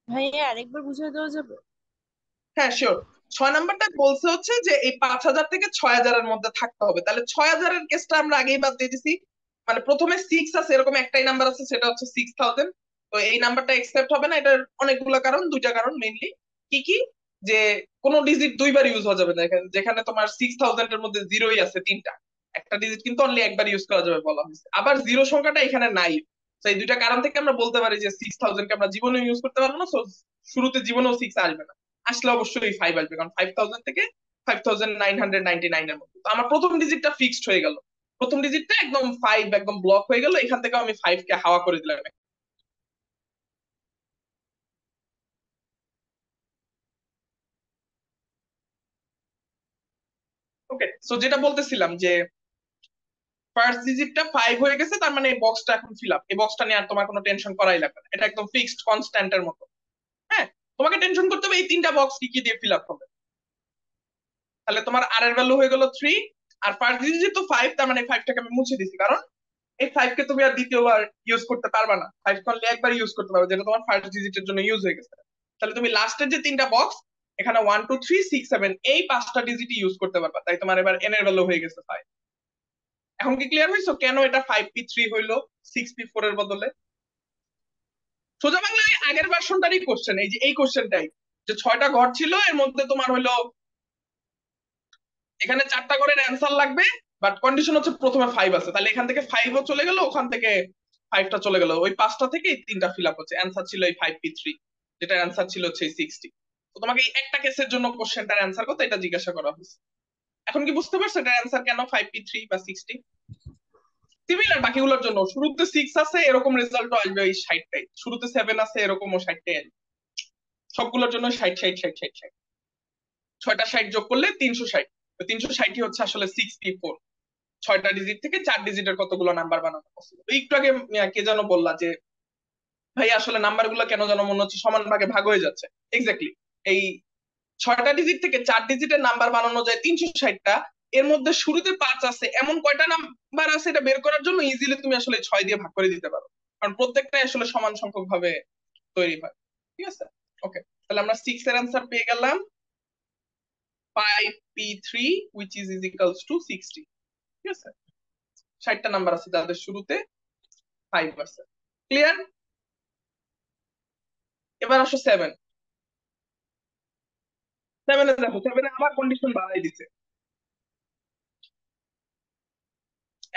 ভাইয়া আরেকবার বুঝিয়ে দেওয়া যাবে? হ্যাঁ শিওর। 6 নাম্বারটা বলছে হচ্ছে যে এই 5,000 থেকে 6,000-এর মধ্যে থাকতে হবে, তাহলে 6,000-এর কেসটা আমরা আগেই বাদ দিয়ে দিছি। মানে প্রথমে 6 আছে, এরকম একটাই নাম্বার আছে, সেটা হচ্ছে 6,000। তো এই নাম্বারটা একসেপ্ট হবে না। এটার অনেকগুলো কারণ, দুইটা কারণ মেইনলি। কি কি? যে কোনো ডিজিট দুইবার ইউজ হয়ে যাবে না এখানে, যেখানে তোমার 6,000-এর মধ্যে জিরোই আছে তিনটা, একটা ডিজিট কিন্তু অনলি একবার ইউজ করা যাবে বলা হয়েছে। আবার জিরো সংখ্যাটা এখানে নাই। তো এই দুইটা কারণ থেকে আমরা বলতে পারি যে 6,000-কে আমরা জীবনে ইউজ করতে পারবো না, সো শুরুতে জীবনেও 6 আসবে না। আসলে অবশ্যই 5 আসবে, কারণ 5,000 থেকে 5,999 এর মধ্যে। তো আমার প্রথম ডিজিটটা ফিক্সড হয়ে গেল, প্রথম ডিজিটটা একদম 5 একদম ব্লক হয়ে গেল, এখান থেকে আমি 5 কে হাওয়া করে দিলাম। ওকে, সো যেটা বলতেছিলাম যে ফার্স্ট ডিজিটটা 5 হয়ে গেছে, তার মানে এই বক্সটা এখন ফিল আপ, এই বক্সটা নিয়ে আর তোমার কোনো টেনশন করাই লাগবে না, এটা একদম ফিক্সড কনস্ট্যান্টের মতো। হ্যাঁ, তোমাকে টেনশন করতে হবে এই তিনটা বক্স কি কি দিয়ে ফিল আপ হবে। তাহলে তোমার আর এর ভ্যালু হয়ে গেল 3, আর ফার্স্ট ডিজিট তো 5, তার মানে 5টাকে আমি মুছে দিছি, কারণ এই 5 কে তুমি আর দ্বিতীয়বার ইউজ করতে পারবা না, 5 কে অনলি একবার ইউজ করতে পারবে, যেটা তোমার ফার্স্ট ডিজিটের জন্য ইউজ হয়ে গেছে। তাহলে তুমি লাস্টের যে তিনটা বক্স, এখানে 1 2 3 6 7, এই 5টা ডিজিট ইউজ করতে পারবা, তাই তোমার এবার এন এর ভ্যালু হয়ে গেছে 5। এখন কি ক্লিয়ার হইছো কেন এটা 5p3 হইলো 6p4 এর বদলে? সোজা বাংলায় আগের ভার্সনটারই কোশ্চেন, এই যে এই কোশ্চেনটাই, যে 6টা ঘর ছিল, এর মধ্যে তোমার হইলো এখানে 4টা ঘরের অ্যান্সার লাগবে, বাট কন্ডিশন হচ্ছে প্রথমে 5 আছে, তাহলে এখান থেকে 5ও চলে গেল, ওখান থেকে 5টা চলে গেল, ওই 5টা থেকে এই তিনটা ফিল আপ হচ্ছে, অ্যান্সার ছিল এই 5p3, যেটা অ্যান্সার ছিল হচ্ছে 60। তো তোমাকে এই একটা কেসের জন্য কোশ্চেনটার অ্যান্সার কত এটা জিজ্ঞাসা করা হয়েছে। এখন কি বুঝতে পারছো এটার অ্যান্সার কেন 5p3 বা 60? সিমিলার বাকিগুলোর জন্য, শুরুতে 6 আছে এরকম রেজাল্টও আসবে ওই 60টাই, শুরুতে 7 আছে এরকমও 60টাই আসবে, সবগুলোর জন্য 60 60 60 60 60, 6টা 60 যোগ করলে 360। তো 360ই হচ্ছে আসলে 6p4। 6টা ডিজিট থেকে 4 ডিজিটের কতগুলো নাম্বার বানানো পসিবল। একটু আগে কে যেন বললা যে ভাই আসলে নাম্বার গুলো কেন যেন মনে হচ্ছে সমান ভাগে ভাগ হয়ে যাচ্ছে। এক্স্যাক্টলি, এই 6টা ডিজিট থেকে 4 ডিজিটের নাম্বার বানানো যায় 360টা, এর মধ্যে শুরুতে 5 আছে, এমন কয়টা নাম্বার আছে এটা বের করার জন্য ইজিলি তুমি আসলে 6 দিয়ে ভাগ করে দিতে পারো, কারণ প্রত্যেকটাই আসলে সমান সংখ্যক ভাবে তৈরি হয়। ঠিক আছে, ওকে, তাহলে আমরা 6 এর অ্যান্সার পেয়ে গেলাম 5p3 which is equals to 60। ঠিক আছে, 60টা নাম্বার আছে যাদের শুরুতে 5 আছে। ক্লিয়ার? এবার আসো 7। 7 এ দেখো, 7 এ আবার কন্ডিশন বাড়াই দিছে,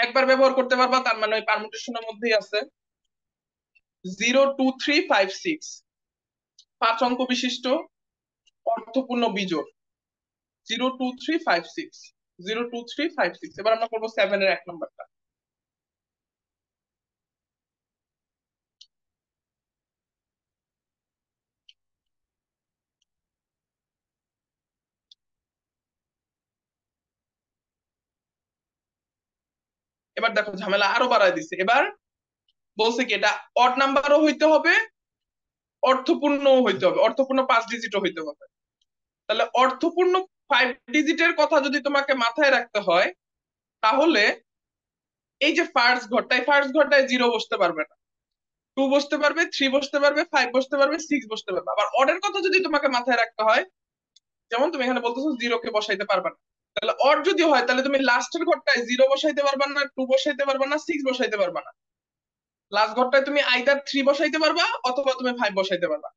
একবার ব্যবহার করতে পারবা, তার মানে ওই পারমুটেশনের মধ্যেই আছে। 0 2 3 5 6, 5 অঙ্ক বিশিষ্ট অর্থপূর্ণ বিজোড়। 0 2 3 5 6, 0 2 3 5 6। এবার আমরা করবো 7 এর 1 নম্বরটা। এবার দেখো ঝামেলা আরো বাড়ায় দিছে, এবার বলছে কি এটা অড নাম্বারও হইতে হবে, অর্থপূর্ণও হইতে হবে, অর্থপূর্ণ 5 ডিজিটও হইতে হবে। তাহলে অর্থপূর্ণ 5 ডিজিটের কথা যদি তোমাকে মাথায় রাখতে হয়, তাহলে এই যে ফার্স্ট ঘরটায় 0 বসতে পারবে না, 2 বসতে পারবে, 3 বসতে পারবে, 5 বসতে পারবে, 6 বসতে পারবে। আবার অডের কথা যদি তোমাকে মাথায় রাখতে হয়, যেমন তুমি এখানে বলতেছো 0 কে বসাইতে পারবে না, তাহলে অড যদি হয় তাহলে তুমি লাস্টের ঘরটায় 0 বসাইতে পারবে না, 2 বসাইতে পারবে না, 6 বসাইতে পারবে না। লাস্ট ঘরটায় তুমি আইদার 3 বসাইতে পারবা অথবা তুমি 5 বসাইতে পারবা।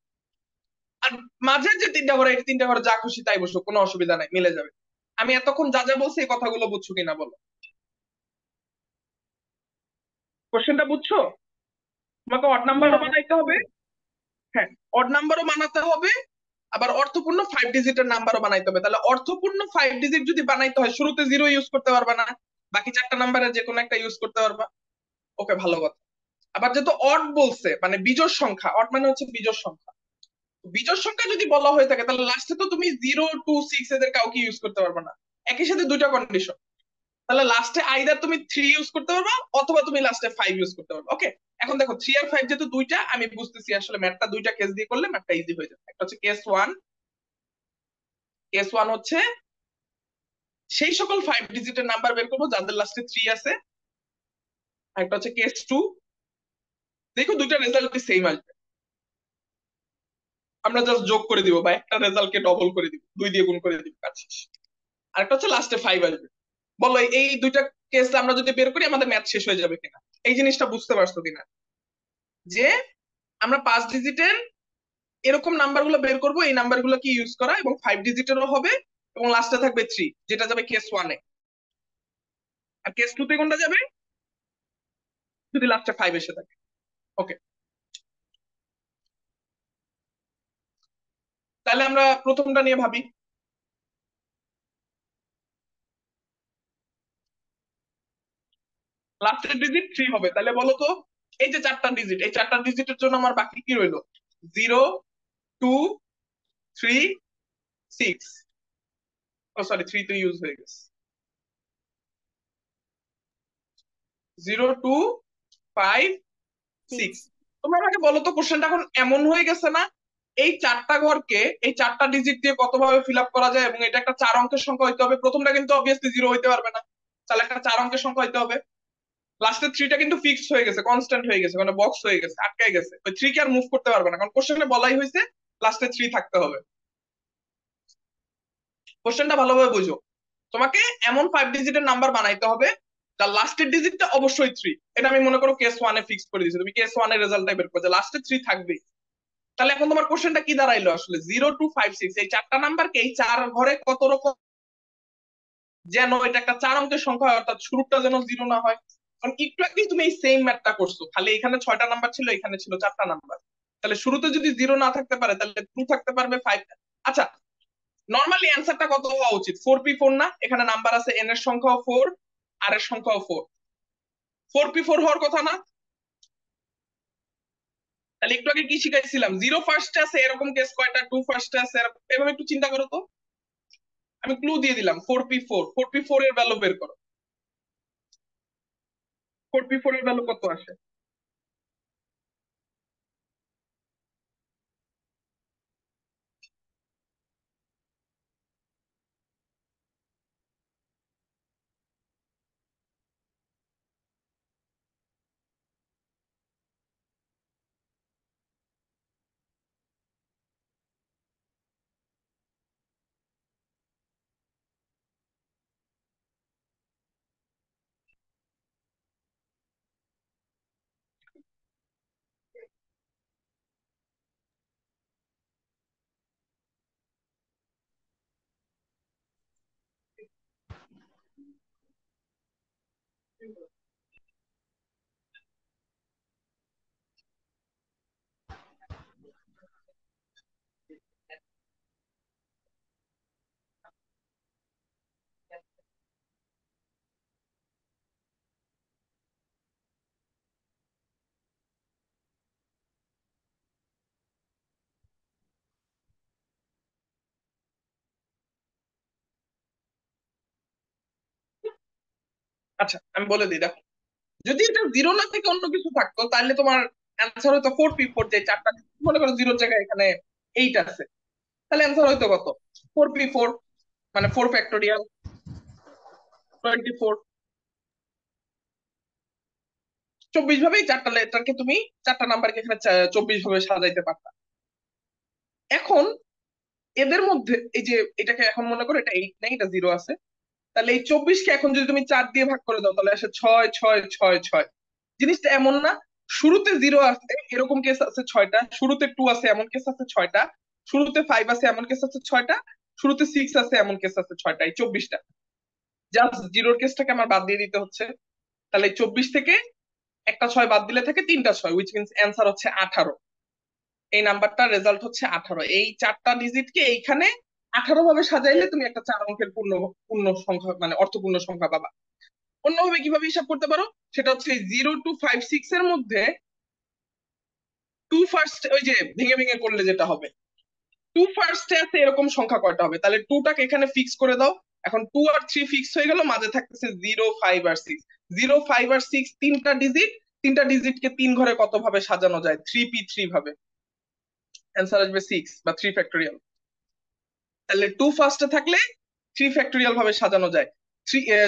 আর মাঝের যে তিনটা ঘরে, এই তিনটা ঘরে যা খুশি তাই বসো, কোনো অসুবিধা নাই, মিলে যাবে। আমি এতক্ষণ যা যা বলছি এই কথাগুলো বুঝছো কিনা বলো? কোশ্চেনটা বুঝছো? তোমাকে অড নাম্বারও হ্যাঁ। বানাইতে হবে, হ্যাঁ, অড নাম্বারও বানাতে হবে, আবার অর্থপূর্ণ 5 ডিজিটের নাম্বারও বানাইতে হবে। তাহলে অর্থপূর্ণ 5 ডিজিট যদি বানাইতে হয়, শুরুতে 0 ইউজ করতে পারবা না, বাকি 4টা নাম্বারের যে কোনো একটা ইউজ করতে পারবা। ওকে, ভালো কথা। আবার যেহেতু অড বলছে, মানে বিজোড় সংখ্যা, অড মানে হচ্ছে বিজোড় সংখ্যা, বিজোড় সংখ্যা যদি বলা হয়ে থাকে তাহলে লাস্টে তো তুমি 0 2 6 এদের কাউকে ইউজ করতে পারবে না, একই সাথে দুইটা কন্ডিশন। তাহলে লাস্টে আইদার তুমি 3 ইউজ করতে পারবা অথবা তুমি লাস্টে 5 ইউজ করতে পারবা। ওকে, এখন দেখো 3 আর 5 যেহেতু দুইটা, আমি বুঝতেছি আসলে ম্যাথটা দুইটা কেস দিয়ে করলে ম্যাথটা ইজি হয়ে যাবে। একটা হচ্ছে কেস 1, কেস 1 হচ্ছে সেই সকল 5 ডিজিটের নাম্বার বের করবো যাদের লাস্টে 3 আছে। একটা হচ্ছে কেস 2। দেখো দুইটা রেজাল্ট সেম আসবে, আমরা জাস্ট যোগ করে দিব বা একটা রেজাল্টকে ডবল করে দিব, 2 দিয়ে গুণ করে দিব, কাজ শেষ। আরেকটা হচ্ছে লাস্টে 5 আসবে। বলো এই দুইটা কেস আমরা যদি বের করি আমাদের ম্যাথ শেষ হয়ে যাবে কিনা? এই জিনিসটা বুঝতে পারছো কিনা যে আমরা 5 ডিজিটের এরকম নাম্বার গুলো বের করবো, এই নাম্বার গুলো কি ইউজ করা, এবং 5 ডিজিটেরও হবে, এবং লাস্টে থাকবে 3, যেটা যাবে কেস 1-এ। আর কেস 2-তে কোনটা যাবে? যদি লাস্টে 5 এসে থাকে। ওকে, তাহলে আমরা প্রথমটা নিয়ে ভাবি। লাস্টের ডিজিট 3 হবে, তাহলে বলো তো এই যে 4টা ডিজিট, এই 4টা ডিজিটের জন্য আমার বাকি কি রইলো? 0, 2, 3, 6। ও সরি, 3 তো ইউজ হয়ে গেছে। 0, 2, 5, 6। 6 তোমরা আমাকে বলো তো কোশ্চেনটা এখন এমন হয়ে গেছে না, এই 4টা ঘরকে এই 4টা ডিজিট দিয়ে কত ভাবে ফিল আপ করা যায়, এবং এটা একটা 4 অঙ্কের সংখ্যা হইতে হবে। প্রথমটা কিন্তু অবভিয়াসলি 0 হইতে পারবে না, তাহলে একটা 4 অঙ্কের সংখ্যা হইতে হবে। লাস্টের 3টা কিন্তু ফিক্সড হয়ে গেছে, কনস্ট্যান্ট হয়ে গেছে, মানে বক্স হয়ে গেছে, আটকায় গেছে, ওই 3 কে আর মুভ করতে পারবে না, কারণ কোশ্চেনে বলাই হয়েছে লাস্টে 3 থাকতে হবে। কোশ্চেনটা ভালোভাবে বুঝো, তোমাকে এমন 5 ডিজিটের নাম্বার বানাইতে হবে যার লাস্টের ডিজিটটা অবশ্যই 3। এটা আমি মনে করো কেস 1-এ ফিক্স করে দিয়েছি, তুমি কেস 1-এর রেজাল্টটাই বের করো যে লাস্টে 3 থাকবে। তাহলে এখন তোমার কোশ্চেনটা কি দাঁড়াইলো আসলে? 0, 2, 5, 6 এই 4টা নাম্বারকে এই 4 ঘরে কত রকম যেন এটা একটা 4 অঙ্কের সংখ্যা হয়, অর্থাৎ শুরুটা যেন 0 না হয়। কারণ একটু আগেই তুমি এই সেম ম্যাথটা করছো, খালি এখানে 6টা নাম্বার ছিল, এখানে ছিল 4টা নাম্বার। তাহলে শুরুতে যদি 0 না থাকতে পারে তাহলে 2 থাকতে পারবে, 5। আচ্ছা, নর্মালি অ্যান্সারটা কত হওয়া উচিত? 4p4 না? এখানে নাম্বার আছে, n এর সংখ্যাও 4, আর এর সংখ্যাও 4। 4p4 হওয়ার কথা না? তাহলে একটু আগে কি শিখাইছিলাম? 0 ফার্স্টে আছে এরকম কেস কয়টা, 2 ফার্স্টে আছে এরকম, এভাবে একটু চিন্তা করো তো। আমি ক্লু দিয়ে দিলাম, 4p4, 4p4 এর ভ্যালু বের করো। 4p4 এর ভ্যালু কত আসে? আচ্ছা আমি বলে দিই, দেখো যদি এটা 0 না থেকে অন্য কিছু থাকতো তাহলে তোমার অ্যান্সার হতো 4p4, যে 4টা মনে করো 0 জায়গায় এখানে 8 আছে, তাহলে অ্যান্সার হয়তো কত? 4p4, মানে 4 ফ্যাক্টোরিয়াল 24। 24 ভাবে এই 4টা লেটারকে তুমি, 4টা নাম্বারকে এখানে 24 ভাবে সাজাইতে পারতা। এখন এদের মধ্যে এই যে এটাকে এখন মনে করো এটা 8 নেই, এটা 0 আছে, তাহলে এই 24-কে এখন যদি তুমি 4 দিয়ে ভাগ করে দাও তাহলে আসে 6, 6, 6, 6। জিনিসটা এমন না, শুরুতে 0 আছে এরকম কেস আছে 6টা, শুরুতে 2 আছে এমন কেস আছে 6টা, শুরুতে 5 আছে এমন কেস আছে 6টা, শুরুতে 6 আছে এমন কেস আছে 6টা, এই 24টা। জাস্ট 0-র কেসটাকে আমার বাদ দিয়ে দিতে হচ্ছে। তাহলে এই 24 থেকে একটা 6 বাদ দিলে থাকে 3টা 6, উইচ মিনস অ্যান্সার হচ্ছে 18। এই নাম্বারটার রেজাল্ট হচ্ছে 18। এই 4টা ডিজিটকে এইখানে 18 ভাবে সাজাইলে তুমি একটা 4 অঙ্কের পূর্ণ পূর্ণ সংখ্যা, মানে অর্থপূর্ণ সংখ্যা পাবা। অন্যভাবে কিভাবে হিসাব করতে পারো? সেটা হচ্ছে 0, 2, 5, 6 এর মধ্যে 2 ফার্স্ট, ওই যে ভেঙে ভেঙে করলে যেটা হবে, 2 ফার্স্টে আছে এরকম সংখ্যা কয়টা হবে, তাহলে 2টাকে এখানে ফিক্স করে দাও। এখন 2 আর 3 ফিক্স হয়ে গেল, মাঝে থাকতেছে 0, 5 আর 6। 0, 5 আর 6 3টা ডিজিট, 3টা ডিজিটকে 3 ঘরে কত ভাবে সাজানো যায়? 3p3 ভাবে। অ্যান্সার আসবে 6 বা 3 ফ্যাক্টোরিয়াল। তাহলে 2 ফার্স্টে থাকলে 3 ফ্যাক্টোরিয়াল ভাবে সাজানো যায়।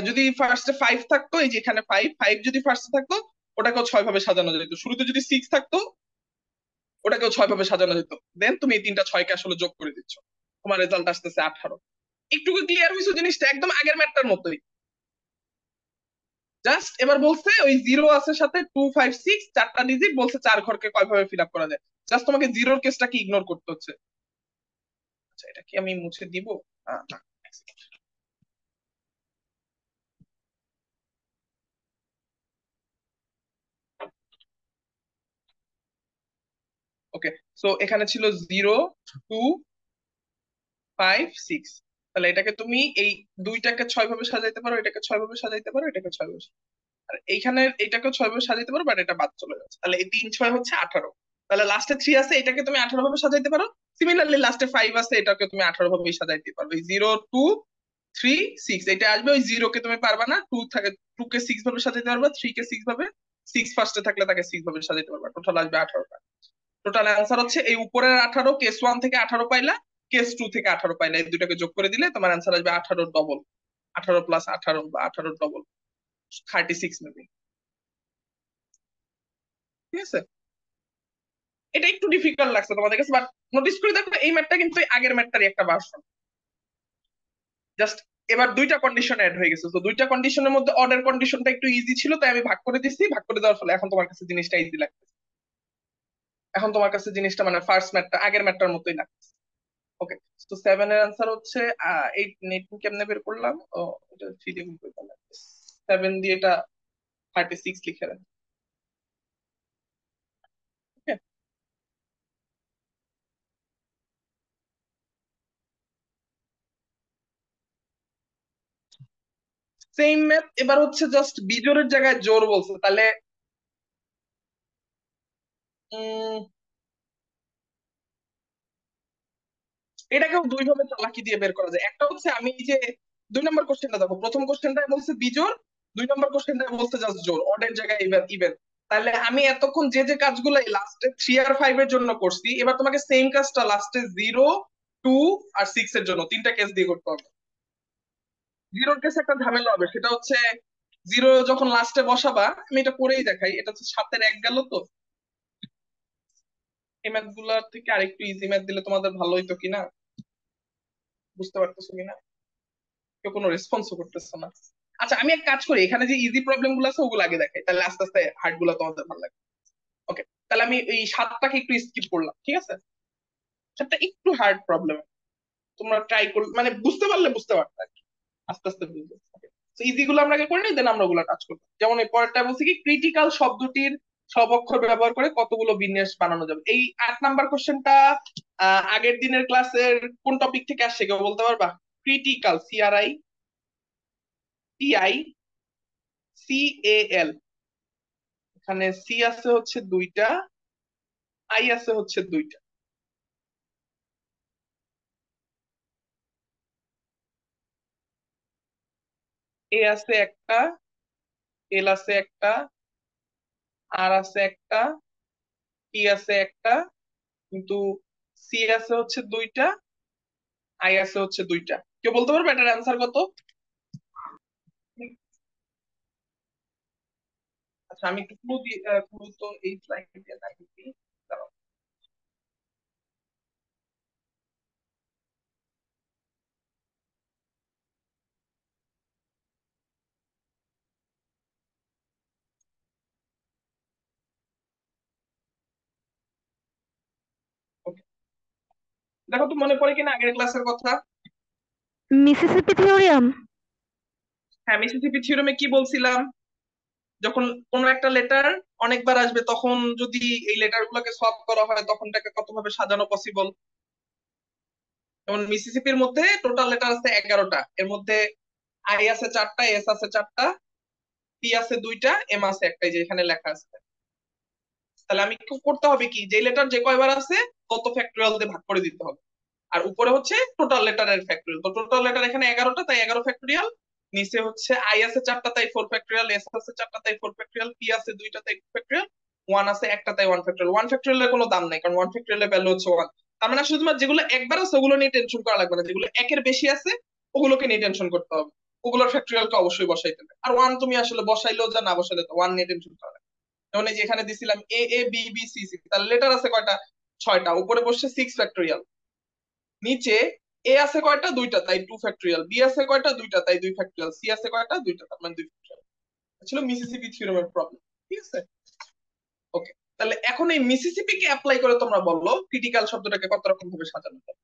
যদি ফার্স্টে 5 থাকতো, এই যে এখানে 5 5 যদি ফার্স্টে থাকতো ওটাকেও 6 ভাবে সাজানো যেত। শুরুতে যদি 6 থাকতো ওটাকেও 6 ভাবে সাজানো যেত। দেন তুমি এই তিনটা 6 কে আসলে যোগ করে দিচ্ছ, তোমার রেজাল্ট আসতেছে 18। একটু ক্লিয়ার হয়েছে জিনিসটা? একদম আগের ম্যাটটার মতোই। জাস্ট এবার বলছে ওই 0 আছে সাথে 2 5 6 চারটা ডিজিট, বলছে 4 ঘরকে কয় ভাবে ফিল আপ করা যায়। জাস্ট তোমাকে জিরোর কেসটাকে ইগনোর করতে হচ্ছে। আচ্ছা, এটা কি আমি মুছে দিব? না। ওকে, সো এখানে ছিল 0 2 5 6। তাহলে এটাকে তুমি এই দুইটাকে 6 ভাবে সাজাইতে পারো, এটাকে 6 ভাবে সাজাইতে পারো, এটাকে 6 ভাবে আর এইখানে এটাকে 6 ভাবে সাজাইতে পারো, বাট এটা বাদ চলে যাচ্ছে। তাহলে এই 3 6 হচ্ছে 18। তাহলে লাস্টে 3 আছে, এটাকে তুমি 18 ভাবে সাজাইতে পারো। সিমিলারলি লাস্টে 5 আছে, এটাকে তুমি 18 ভাবে সাজাইতে পারো। এই 0 2 3 6 এটা আসবে। ওই 0 কে তুমি পারবা না, 2 থাকে, 2 কে 6 ভাবে সাজাইতে পারবা, 3 কে 6 ভাবে, 6 ফার্স্টে থাকলে তাকে 6 ভাবে সাজাইতে পারবা। টোটাল আসবে 18টা। টোটাল অ্যান্সার হচ্ছে এই উপরের 18, কেস 1 থেকে 18 পাইলা, কেস 2 থেকে 18 পাইলা, এই দুটাকে যোগ করে দিলে তোমার অ্যান্সার আসবে 18 ডবল, 18 প্লাস 18 বা 18 ডবল 36 মেবি। ঠিক আছে, এটা একটু ডিফিকাল্ট লাগছে তোমাদের কাছে, বাট নোটিস করে দেখো এই ম্যাথটা কিন্তু এই আগের ম্যাথটারই একটা ভার্সন। জাস্ট এবার দুইটা কন্ডিশন এড হয়ে গেছে। তো দুইটা কন্ডিশনের মধ্যে অর্ডার কন্ডিশনটা একটু ইজি ছিল, তাই আমি ভাগ করে দিচ্ছি। ভাগ করে দেওয়ার ফলে এখন তোমার কাছে জিনিসটা ইজি লাগছে। এখন তোমার কাছে জিনিসটা মানে ফার্স্ট ম্যাথটা আগের ম্যাথটার মতোই লাগছে। ওকে, তো 7 এর আনসার হচ্ছে 8 নেট কেমনে বের করলাম? ও, এটা 3 দিয়ে গুণ করে দিলাম। 7 দিয়ে এটা 36 লিখে দেন। সেম ম্যাথ, এবার হচ্ছে জাস্ট বিজোড়ের জায়গায় জোর বলছে। তাহলে উম এটাকেও দুই ভাবে চালাকি দিয়ে বের করা যায়। একটা হচ্ছে আমি এই যে 2 নম্বর কোশ্চেনটা দেখো, প্রথম কোশ্চেনটা বলছে বিজোড়, 2 নম্বর কোশ্চেনটা বলছে জাস্ট জোর, অডের জায়গায় ইভেন ইভেন। তাহলে আমি এতক্ষণ যে যে কাজগুলো লাস্টে 3 আর 5 এর জন্য করছি, এবার তোমাকে সেম কাজটা লাস্টে 0 2 আর 6 এর জন্য তিনটা কেস দিয়ে করতে হবে। জিরোর কেসে একটা ঝামেলা হবে, সেটা হচ্ছে 0 যখন লাস্টে বসাবা, আমি এটা করেই দেখাই। এটা হচ্ছে 7 এর 1 গেল। তো এই ম্যাথ গুলার থেকে আরেকটু ইজি ম্যাথ দিলে তোমাদের ভালো হইতো কিনা, বুঝতে পারতেছো কিনা? কেউ কোনো রেসপন্সও করতেছে না। আচ্ছা, আমি এক কাজ করি, এখানে যে ইজি প্রবলেম গুলো আছে ওগুলো আগে দেখাই, তাহলে আস্তে আস্তে হার্ড গুলো তোমাদের ভালো লাগবে। ওকে, তাহলে আমি এই 7টাকে একটু স্কিপ করলাম, ঠিক আছে? 7টা একটু হার্ড প্রবলেম, তোমরা ট্রাই করলে মানে বুঝতে পারলে বুঝতে পারবে আর কি। আস্তে আস্তে বুঝবে। তো ইজি গুলো আমরা আগে করে নিই, দেন আমরা ওগুলো টাচ করবো। যেমন এই পরেরটা বলছি কি, ক্রিটিক্যাল শব্দটির সব অক্ষর ব্যবহার করে কতগুলো বিন্যাস বানানো যাবে। এই 8 নাম্বার কোশ্চেনটা আগের দিনের ক্লাসের কোন টপিক থেকে আসছে কেউ বলতে পারবা? Critical, CRITICAL। এখানে সি আছে হচ্ছে 2টা, আই আছে হচ্ছে 2টা। এ আছে একটা, এল আছে একটা, আর আছে একটা, টি আছে একটা, কিন্তু সি আছে হচ্ছে 2টা, আই আছে হচ্ছে 2টা। কেউ বলতে পারবে এটার অ্যান্সার কত? আচ্ছা, আমি একটু ক্লু দিই। ক্লু তো এই স্লাইডে দিয়ে দেখাচ্ছি। দাঁড়াও। Okay, দেখো তো মনে পড়ে কিনা আগের ক্লাসের কথা। Mississippi theorem. হ্যাঁ, মিসিসিপি থিওরেমে কি বলছিলাম? যখন কোনো একটা লেটার অনেকবার আসবে, তখন যদি এই লেটার গুলোকে সলভ করা হয় তখন তাকে কত ভাবে সাজানো পসিবল। যেমন মিসিসিপির মধ্যে টোটাল লেটার আছে 11টা, এর মধ্যে আই আছে 4টা, এস আছে 4টা, টি আছে 2টা, এম আছে একটা, এই যে এখানে লেখা আছে। তাহলে আমি কি করতে হবে, কি যে লেটার যে কয়বার আছে তত ফ্যাক্টরিয়াল দিয়ে ভাগ করে দিতে হবে। আর উপরে হচ্ছে টোটাল লেটারের ফ্যাক্টরিয়াল। তো টোটাল লেটার এখানে 11টা, তাই 11 ফ্যাক্টরিয়াল। নিচে হচ্ছে আই আছে 4টা, তাই 4 ফ্যাক্টরিয়াল, এস আছে 4টা, তাই 4 ফ্যাক্টরিয়াল, পি আছে 2টা, তাই 2 ফ্যাক্টরিয়াল, ওয়ান আছে একটা, তাই 1 ফ্যাক্টরিয়াল। 1 ফ্যাক্টরিয়ালের কোনো দাম নাই, কারণ 1 ফ্যাক্টরিয়ালের ভ্যালু হচ্ছে 1। তার মানে শুধুমাত্র যেগুলো একবার আছে ওগুলো নিয়ে টেনশন করা লাগবে না, যেগুলো একের বেশি আছে ওগুলোকে নিয়ে টেনশন করতে হবে, ওগুলোর ফ্যাক্টরিয়ালকে অবশ্যই বসাইতে হবে। আর ওয়ান তুমি আসলে বসাইলেও যা না বসাইলে তো ওয়ান নিয়ে টেনশন করতে হবে। যেমন এই যে এখানে দিছিলাম এ A B B C C, তার লেটার আছে কয়টা? 6টা। উপরে বসছে 6 ফ্যাক্টরিয়াল, নিচে এ আছে কয়টা? 2টা, তাই 2 ফ্যাক্টরিয়াল। বি আছে কয়টা? 2টা, তাই 2 ফ্যাক্টরিয়াল। সি আছে কয়টা? 2টা, তার মানে 2 ফ্যাক্টরিয়াল। ছিল মিসিসিপি থিওরেমের প্রবলেম। ঠিক আছে, ওকে। তাহলে এখন এই মিসিসিপি কে অ্যাপ্লাই করে তোমরা বলো ক্রিটিক্যাল শব্দটাকে কত রকম ভাবে সাজানো যায়?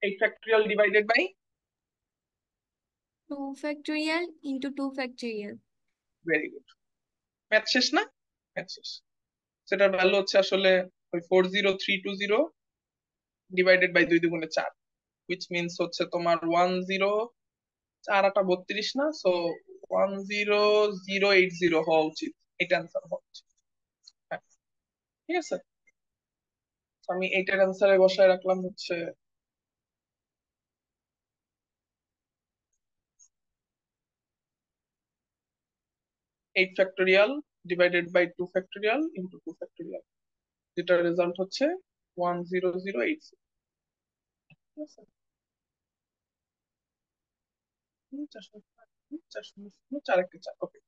8 factorial divided by 2 factorial into 2 factorial. Very good. Math শেষ না? ম্যাথ শেষ। সেটার ভ্যালু হচ্ছে আসলে ওই 40320 ডিভাইডেড বাই 2 × 4, which means হচ্ছে তোমার 4 8 32 না, সো 10080 হওয়া উচিত। এটা অ্যান্সার হওয়া উচিত। হ্যাঁ, ঠিক আছে। তো আমি এইটার অ্যান্সারে বসায় রাখলাম হচ্ছে 8 factorial divided by 2 factorial into 2 factorial, যেটার রেজাল্ট হচ্ছে 10080। ঠিক আছে, 4 ওকে।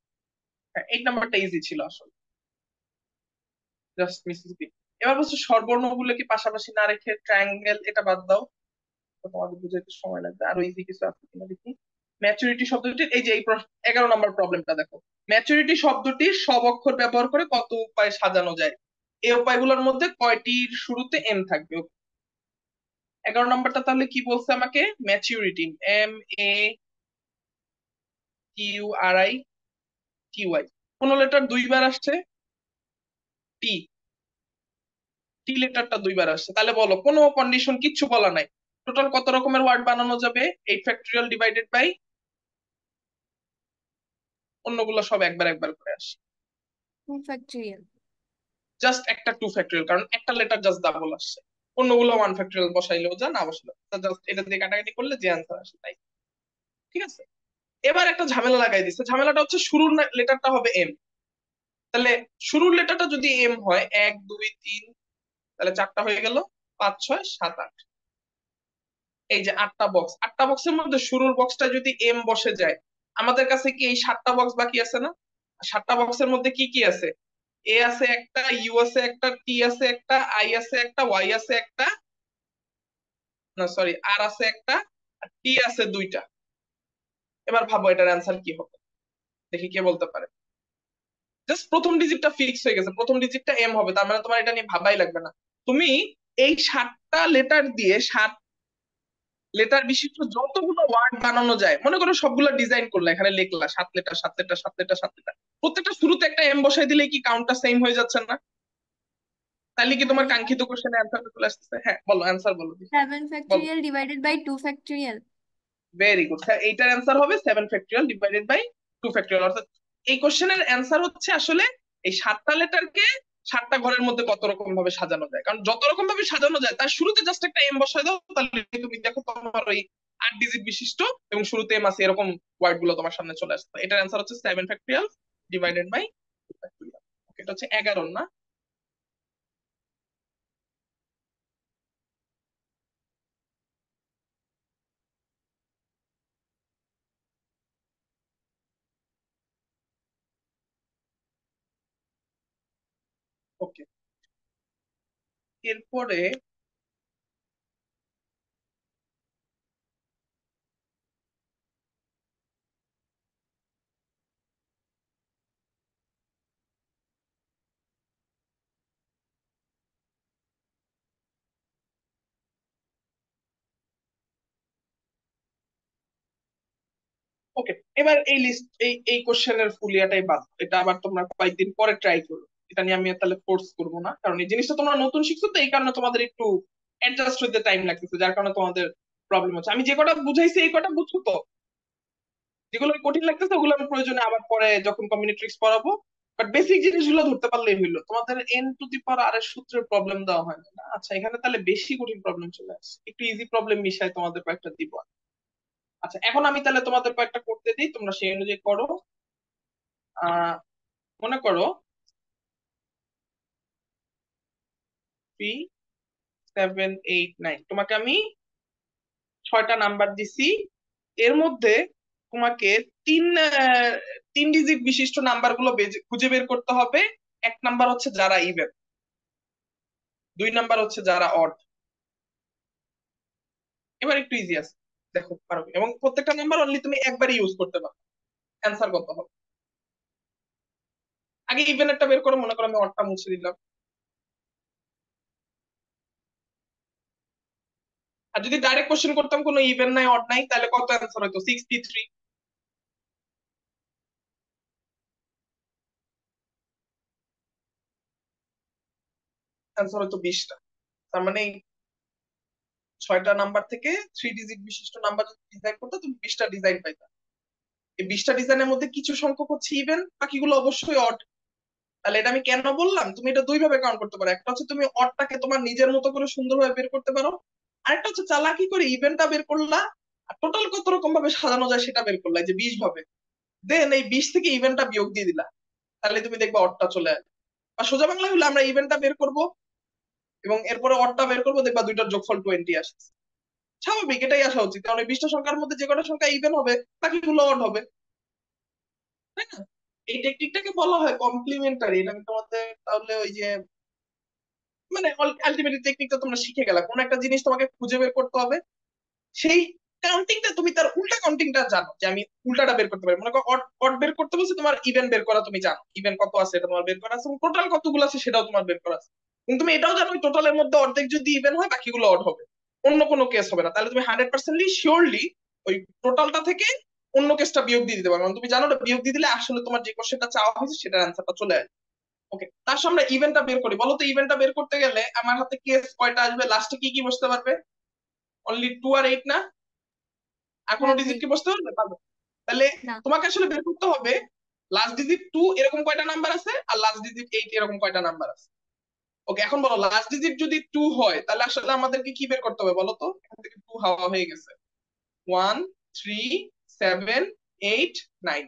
হ্যাঁ, 8 নাম্বারটা ইজি ছিল আসলে, জাস্ট মিসিসিপি। এবার বলছো স্বরবর্ণগুলো কি পাশাপাশি না রেখে ট্রায়াঙ্গেল, এটা বাদ দাও, তো তোমাদের বুঝাইতে সময় লাগবে। আরো ইজি কিছু আছে কিনা দেখি। ম্যাচুরিটি শব্দটির এই যে 11 নম্বর প্রবলেমটা দেখো, ম্যাচুরিটি শব্দটির সব অক্ষর ব্যবহার করে কত উপায়ে সাজানো যায়? এই উপায়গুলোর মধ্যে কয়টির শুরুতে এম থাকবে? 11 নম্বরটা তাহলে কি বলছে আমাকে? Maturity, MATURITY। কোন লেটার 2বার আসছে? টি। টি লেটারটা 2বার আসছে, তাহলে বলো কোনো কন্ডিশন কিচ্ছু বলা নাই, টোটাল কত রকমের ওয়ার্ড বানানো যাবে? 8 ফ্যাক্টরিয়াল ডিভাইডেড বাই, অন্যগুলো সব একবার একবার করে আসে। 2 factorial. জাস্ট একটা 2 ফ্যাক্টরিয়াল, কারণ একটা লেটার জাস্ট ডাবল আসছে। অন্যগুলো 1 ফ্যাক্টরিয়াল বসাইলেও যা, না বসাইলেও জাস্ট এটা দিয়ে কাটাকাটি করলে যে অ্যান্সার আসে তাই। ঠিক আছে, এবার একটা ঝামেলা লাগাই দিচ্ছে। ঝামেলাটা হচ্ছে শুরুর লেটারটা হবে এম। তাহলে শুরুর লেটারটা যদি এম হয়, 1 2 3, তাহলে 4টা হয়ে গেল, 5 6 7 8। এই যে 8টা বক্স, 8টা বক্সের মধ্যে শুরুর বক্সটা যদি এম বসে যায়, আমাদের কাছে কি এই 7টা বক্স বাকি আছে না? 7টা বক্সের মধ্যে কি কি আছে? এ আছে একটা, ইউ আছে একটা, টি আছে একটা, আই আছে একটা, ওয়াই আছে একটা, না সরি আর আছে একটা, আর টি আছে 2টা। এবার ভাবো এটার অ্যান্সার কি হবে, দেখি কে বলতে পারে। জাস্ট প্রথম ডিজিটটা ফিক্স হয়ে গেছে, প্রথম ডিজিটটা এম হবে, তার মানে তোমার এটা নিয়ে ভাবাই লাগবে না। তুমি এই 7টা লেটার দিয়ে 7 লেটার বিশিষ্ট যতগুলো ওয়ার্ড বানানো যায়, মনে করো সবগুলো ডিজাইন করলে, এখানে লিখলা 7 লেটার 7 লেটার 7 লেটার 7 লেটার, প্রত্যেকটা শুরুতে একটা এম বসাই দিলে কি কাউন্টটা সেম হয়ে যাচ্ছে না? তাহলে কি তোমার কাঙ্ক্ষিত কোশ্চেনের অ্যান্সারটা চলে আসতেছে? হ্যাঁ বলো, অ্যান্সার বলো দেখি। 7 বলো। factorial divided by 2 factorial. Very good, এইটার অ্যান্সার হবে 7 ফ্যাক্টরিয়াল ডিভাইডেড বাই 2 ফ্যাক্টরিয়াল। অর্থাৎ এই কোশ্চেনের অ্যান্সার হচ্ছে আসলে এই 7টা লেটারকে 7টা ঘরের মধ্যে কত রকম ভাবে সাজানো যায়, কারণ যত রকম ভাবে সাজানো যায় তার শুরুতে জাস্ট একটা এম বসায় দাও, তাহলে তুমি দেখো তোমার ওই 8 ডিজিট বিশিষ্ট এবং শুরুতে এম আছে এরকম ওয়ার্ড গুলো তোমার সামনে চলে আসবে। এটার অ্যান্সার হচ্ছে 7 ফ্যাক্টরিয়াল ডিভাইডেড বাই 2 ফ্যাক্টরিয়াল। এটা হচ্ছে 11 না? ওকে, এরপরে ওকে, এবার এই লিস্ট এই কোশ্চেনের ফুলিয়াটাই বাদ, এটা আবার তোমরা কয়েকদিন পরে ট্রাই করো। এটা নিয়ে আমি তাহলে ফোর্স করবো না, কারণ এই জিনিসটা তোমরা নতুন শিখছো, তো এই কারণে তোমাদের একটু অ্যাডজাস্ট হতে টাইম লাগতেছে, যার কারণে তোমাদের প্রবলেম হচ্ছে। আমি যে কটা বুঝাইছি এই কটা বুঝছো তো? যেগুলো কঠিন লাগতেছে ওগুলো আমি প্রয়োজনে আবার পরে যখন কম্বিনেটরিক্স পড়াবো, বাট বেসিক জিনিসগুলো ধরতে পারলেই হইলো। তোমাদের n⁻r এর সূত্রের প্রবলেম দেওয়া হয় না? আচ্ছা, এখানে তাহলে বেশি কঠিন প্রবলেম চলে আসছে, একটু ইজি প্রবলেম মিশাই তোমাদের কয়েকটা দিব। আচ্ছা, এখন আমি তাহলে তোমাদের কয়েকটা করতে দিই, তোমরা সেই অনুযায়ী করো। আহ মনে করো 3 7 8 9, তোমাকে আমি 6টা নাম্বার দিছি, এর মধ্যে তোমাকে তিন ডিজিট বিশিষ্ট নাম্বার গুলো খুঁজে বের করতে হবে। 1 নাম্বার হচ্ছে যারা ইভেন, 2 নাম্বার হচ্ছে যারা অড। এবার একটু ইজি আছে, দেখো পারবে, এবং প্রত্যেকটা নাম্বার অনলি তুমি একবারই ইউজ করতে পারো। অ্যান্সার কত হবে? আগে ইভেনেরটা বের করো, মনে করো আমি অডটা মুছে দিলাম। আর যদি ডাইরেক্ট কোশ্চেন করতাম কোনো ইভেন নাই অড নাই, তাহলে কত অ্যান্সার হতো? 63। অ্যান্সার হতো 20টা। তার মানে 6টা নাম্বার থেকে 3 ডিজিট বিশিষ্ট নাম্বার যদি ডিজাইন করতো, তুমি 20টা ডিজাইন পাইতা। এই 20টা ডিজাইনের মধ্যে কিছু সংখ্যক হচ্ছে ইভেন, বাকিগুলো অবশ্যই অড। তাহলে এটা আমি কেন বললাম? তুমি এটা দুই ভাবে কাউন্ট করতে পারো। একটা হচ্ছে তুমি অডটাকে তোমার নিজের মতো করে সুন্দরভাবে বের করতে পারো, আরেকটা হচ্ছে চালাকি করে ইভেন্টটা বের করলা, আর টোটাল কত রকম ভাবে সাজানো যায় সেটা বের করলা, এই যে 20 ভাবে। দেন এই 20 থেকে ইভেন্টটা বিয়োগ দিয়ে দিলা, তাহলে তুমি দেখবা অডটা চলে আসবে। আর সোজা বাংলা হলে আমরা ইভেন্টটা বের করব এবং এরপরে অডটা বের করবো, দেখবা দুইটার যোগফল 20 আসছে। স্বাভাবিক, এটাই আসা উচিত, কারণ এই 20টা সংখ্যার মধ্যে যে কটা সংখ্যা ইভেন হবে বাকিগুলো অড হবে, তাই না? এই টেকনিকটাকে বলা হয় কমপ্লিমেন্টারি। এটা আমি তোমাদের তাহলে ওই যে মানে আলটিমেটলি টেকনিকটা তোমরা শিখে গেলা। কোন একটা জিনিস তোমাকে খুঁজে বের করতে হবে, সেই কাউন্টিংটা তুমি তার উল্টা কাউন্টিংটা জানো, যে আমি উল্টাটা বের করতে পারি। মনে করো অড অড বের করতে বলছে, তোমার ইভেন বের করা তুমি জানো, ইভেন কত আছে এটা তোমার বের করা আছে, এবং টোটাল কতগুলো আছে সেটাও তোমার বের করা আছে। কিন্তু তুমি এটাও জানো টোটালের মধ্যে অর্ধেক যদি ইভেন হয় বাকিগুলো অড হবে, অন্য কোনো কেস হবে না। তাহলে তুমি 100% শিওরলি ওই টোটালটা থেকে অন্য কেসটা বিয়োগ দিয়ে দিতে পারবে, কারণ তুমি জানো না বিয়োগ দিয়ে দিলে আসলে তোমার যে কোশ্চেনটা চাওয়া হয়েছে সেটার অ্যান্সারটা চলে আসবে। ওকে, তার সামনে ইভেন্টটা বের করি। বলো তো ইভেন্টটা বের করতে গেলে আমার হাতে কেস কয়টা আসবে? লাস্টে কি কি বসতে পারবে? অনলি 2 আর 8 না? আর কোনো হ্যাঁ ভাই। ডিজিট কি বসতে পারবে? পারবে। তাহলে না। তোমাকে আসলে বের করতে হবে লাস্ট ডিজিট 2 এরকম কয়টা নাম্বার আছে, আর লাস্ট ডিজিট 8 এরকম কয়টা নাম্বার আছে। ওকে, এখন বলো লাস্ট ডিজিট যদি 2 হয় তাহলে আসলে আমাদেরকে কি বের করতে হবে বলো তো? এখান থেকে 2 হাওয়া হয়ে গেছে। 1 3 7 8 9,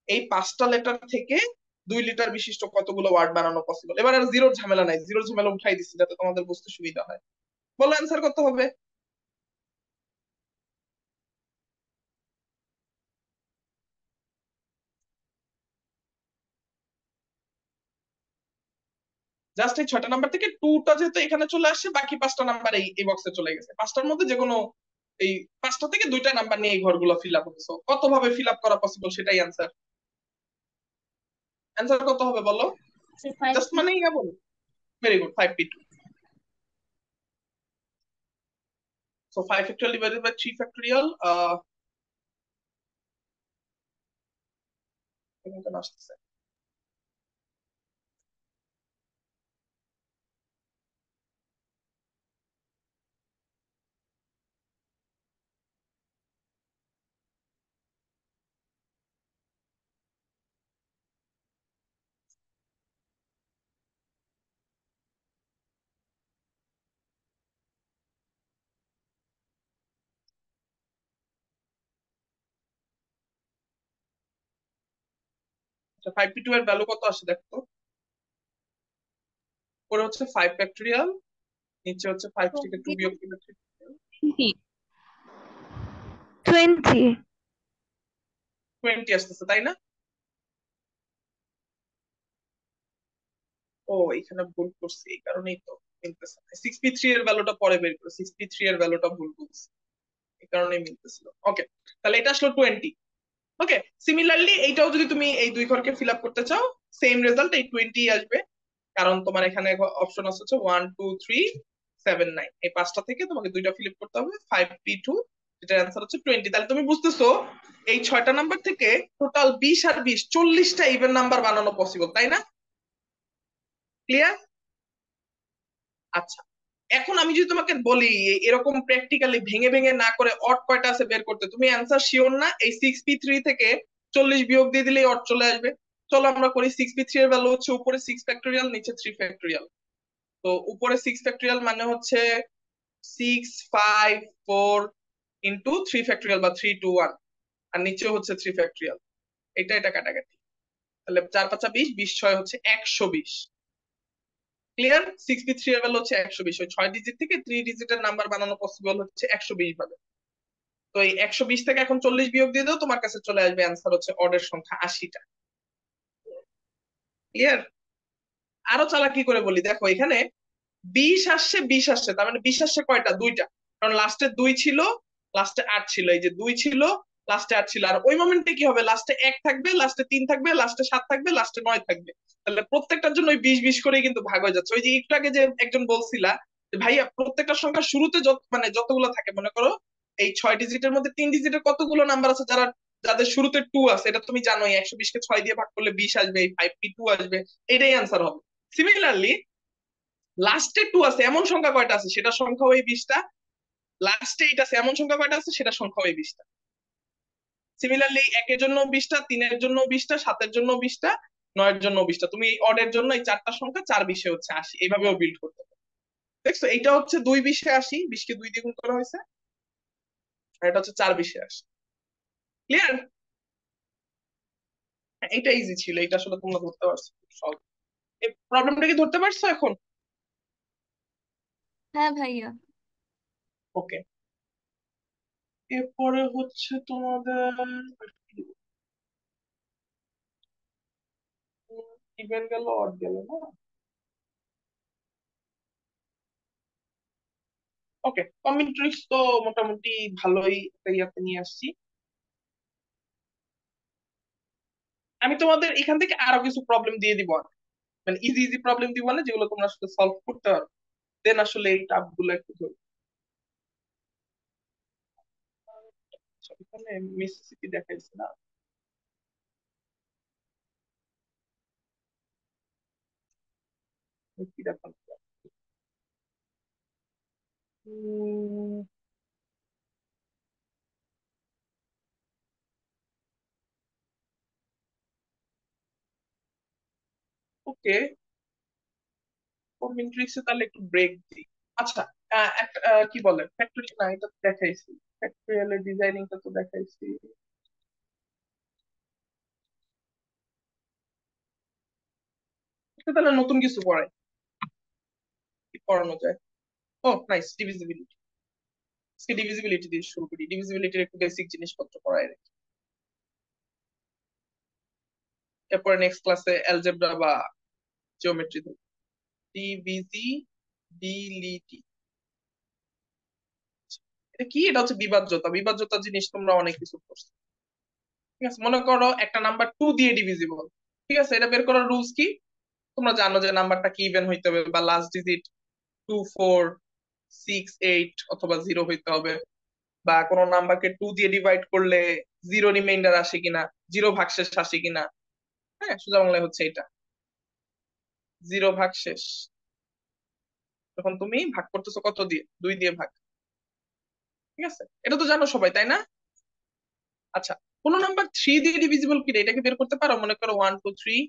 এই 5টা লেটার থেকে 2 লিটার বিশিষ্ট কতগুলো ওয়ার্ড বানানো পসিবল? এবার আর জিরোর ঝামেলা নাই, জিরোর ঝামেলা উঠাই দিচ্ছি যাতে তোমাদের বুঝতে সুবিধা হয়। বলো অ্যান্সার কত হবে? জাস্ট এই 6টা নাম্বার থেকে 2টা যেহেতু এখানে চলে আসছে, বাকি 5টা নাম্বার এই বক্সে চলে গেছে। 5টার মধ্যে যে কোনো এই 5টা থেকে 2টা নাম্বার নিয়ে এই ঘরগুলো ফিল আপ হচ্ছে। কত ভাবে ফিল আপ করা পসিবল সেটাই অ্যান্সার। অ্যান্সার কত হবে বলো? জাস্ট মানে ইয়া বলো। Very good, 5p2। So 5 factorial divided by 3 factorial, এখানে আসতেছে। আচ্ছা, 5p2 এর ভ্যালু কত আসে দেখো তো। পরে হচ্ছে 5 ফ্যাক্টোরিয়াল, নিচে হচ্ছে 5 থেকে 2 বিয়োগ করলে 3 20 20 আসতেছে, তাই না? ও, এখানে ভুল করছি, এই কারণেই তো মিলতেছে না। 6p3 এর ভ্যালুটা পরে বের করে, 6p3 এর ভ্যালুটা ভুল করছি, এই কারণেই মিলতেছিল। ওকে, তাহলে এটা আসলো 20। ওকে, সিমিলারলি এইটাও যদি তুমি এই দুই ঘরকে ফিল আপ করতে চাও, সেম রেজাল্ট এই 20 আসবে, কারণ তোমার এখানে অপশন আছে হচ্ছে 1 2 3 7 9, এই 5টা থেকে তোমাকে দুইটা ফিল আপ করতে হবে। 5p2, যেটার অ্যান্সার হচ্ছে 20। তাহলে তুমি বুঝতেছো এই 6টা নাম্বার থেকে টোটাল 20 আর 20 40টা ইভেন নাম্বার বানানো পসিবল, তাই না? ক্লিয়ার? আচ্ছা, এখন আমি যদি তোমাকে বলি এরকম প্র্যাকটিক্যালি ভেঙে ভেঙে না করে অড কয়টা আছে বের করতে, তুমি অ্যান্সার শিওর না? এই 6p3 থেকে 40 বিয়োগ দিয়ে দিলেই অড চলে আসবে। চলো আমরা করি। 6p3 এর ভ্যালু হচ্ছে উপরে 6 ফ্যাক্টোরিয়াল, নিচে 3 ফ্যাক্টোরিয়াল। তো উপরে 6 ফ্যাক্টোরিয়াল মানে হচ্ছে 6 5 4 ইন্টু 3 ফ্যাক্টোরিয়াল বা 3 2 1, আর নিচে হচ্ছে 3 ফ্যাক্টোরিয়াল। এটা কাটাকাটি, তাহলে 4 5 20, 20 6 হচ্ছে 120। ক্লিয়ার? 63 এর ভ্যালু হচ্ছে 120, ওই 6 ডিজিট থেকে 3 ডিজিটের নাম্বার বানানো পসিবল হচ্ছে 120 ভাবে। তো এই 120 থেকে এখন 40 বিয়োগ দিয়ে দাও, তোমার কাছে চলে আসবে অ্যান্সার হচ্ছে অডের সংখ্যা 80টা। ক্লিয়ার? আরো চালাকি করে বলি, দেখো এখানে 20 আসছে, 20 আসছে, তার মানে 20 আসছে কয়টা? দুইটা, কারণ লাস্টে 2 ছিল, লাস্টে 8 ছিল, এই যে 2 ছিল, লাস্টে 8 ছিল, আর ওই মোমেন্টে কি হবে? লাস্টে 1 থাকবে, লাস্টে 3 থাকবে, লাস্টে 7 থাকবে, লাস্টে 9 থাকবে। তাহলে প্রত্যেকটার জন্য ওই 20 20 করে কিন্তু ভাগ হয়ে যাচ্ছে। ওই যে একটু আগে যে একজন বলছিলা যে ভাইয়া প্রত্যেকটা সংখ্যা শুরুতে যত মানে যতগুলো থাকে, মনে করো এই 6 ডিজিটের মধ্যে 3 ডিজিটের কতগুলো নাম্বার আছে যারা যাদের শুরুতে 2 আছে, এটা তুমি জানোই, 120 কে 6 দিয়ে ভাগ করলে 20 আসবে, এই 5 কি 2 আসবে, এটাই অ্যান্সার হবে। সিমিলারলি লাস্টে 2 আছে এমন সংখ্যা কয়টা আছে সেটা সংখ্যা ওই 20টা, লাস্টে 8 আছে এমন সংখ্যা কয়টা আছে সেটা সংখ্যা ওই 20টা। সিমিলারলি 1 এর জন্য 20টা, 3 এর জন্য 20টা, 7 এর জন্য 20টা, 9 এর জন্য 20টা। তুমি এই অডের জন্য এই চারটা সংখ্যা 4 20 হচ্ছে 80, এইভাবেও বিল্ড করতে পারো। দেখছো, এইটা হচ্ছে 2 20 80, 20 কে 2 দিয়ে গুণ করা হয়েছে, আর এটা হচ্ছে 4 20 80। ক্লিয়ার? এটা ইজি ছিল, এটা আসলে তোমরা ধরতে পারছো খুব সহজ। এই প্রবলেমটা কি ধরতে পারছো এখন? হ্যাঁ ভাইয়া। ওকে, এরপরে হচ্ছে তোমাদের ইভেন গেল, অড গেল না? ওকে, কমেন্ট্রিজ তো মোটামুটি ভালোই একটা ইয়াতে নিয়ে আসছি। আমি তোমাদের এখান থেকে আরো কিছু প্রবলেম দিয়ে দিব, মানে ইজি ইজি প্রবলেম দিব না, যেগুলো তোমরা আসলে সলভ করতে পারো, দেন আসলে এই টাফ গুলো একটু ধরো। আচ্ছা, এখানে মিসিসিপি দেখাইছে না? কি দেখানো ওকে, কমেন্ট্রিক্সে তাহলে একটু ব্রেক দিই। আচ্ছা, একটা কি বলে ফ্যাক্টরি, না এটা তো দেখাইছি, ফ্যাক্টরিয়ালের ডিজাইনিংটা তো দেখাইছি। এটা তাহলে নতুন কিছু পড়াই, কি পড়ানো যায়? ও নাইস, ডিভিজিবিলিটি। আজকে ডিভিজিবিলিটি দিয়ে শুরু করি, ডিভিজিবিলিটির একটু বেসিক জিনিসপত্র পড়াই রাখি, এরপরে নেক্সট ক্লাসে অ্যালজেব্রা বা জিওমেট্রি ধরবো। ডিভিজিবিলিটি এটা কি? এটা হচ্ছে বিভাজ্যতা। বিভাজ্যতা জিনিস তোমরা অনেক কিছু পড়ছো। ঠিক আছে, মনে করো একটা নাম্বার 2 দিয়ে ডিভিজিবল, ঠিক আছে, এটা বের করার রুলস কি? তোমরা জানো যে নাম্বারটা কি ইভেন হইতে হবে, বা লাস্ট ডিজিট 2 4 6 8 অথবা 0 হইতে হবে, বা কোনো নাম্বারকে 2 দিয়ে ডিভাইড করলে 0 রিমাইন্ডার আসে কিনা, 0 ভাগশেষ আসে কিনা। হ্যাঁ, সোজা বাংলায় হচ্ছে এটা, 0 ভাগশেষ। তখন তুমি ভাগ করতেছো কত দিয়ে? 2 দিয়ে ভাগ। ঠিক আছে, এটা তো জানো সবাই, তাই না? আচ্ছা, কোন নাম্বার 3 দিয়ে ডিভিজিবল কিনা এটাকে বের করতে পারো? মনে করো 1 2 3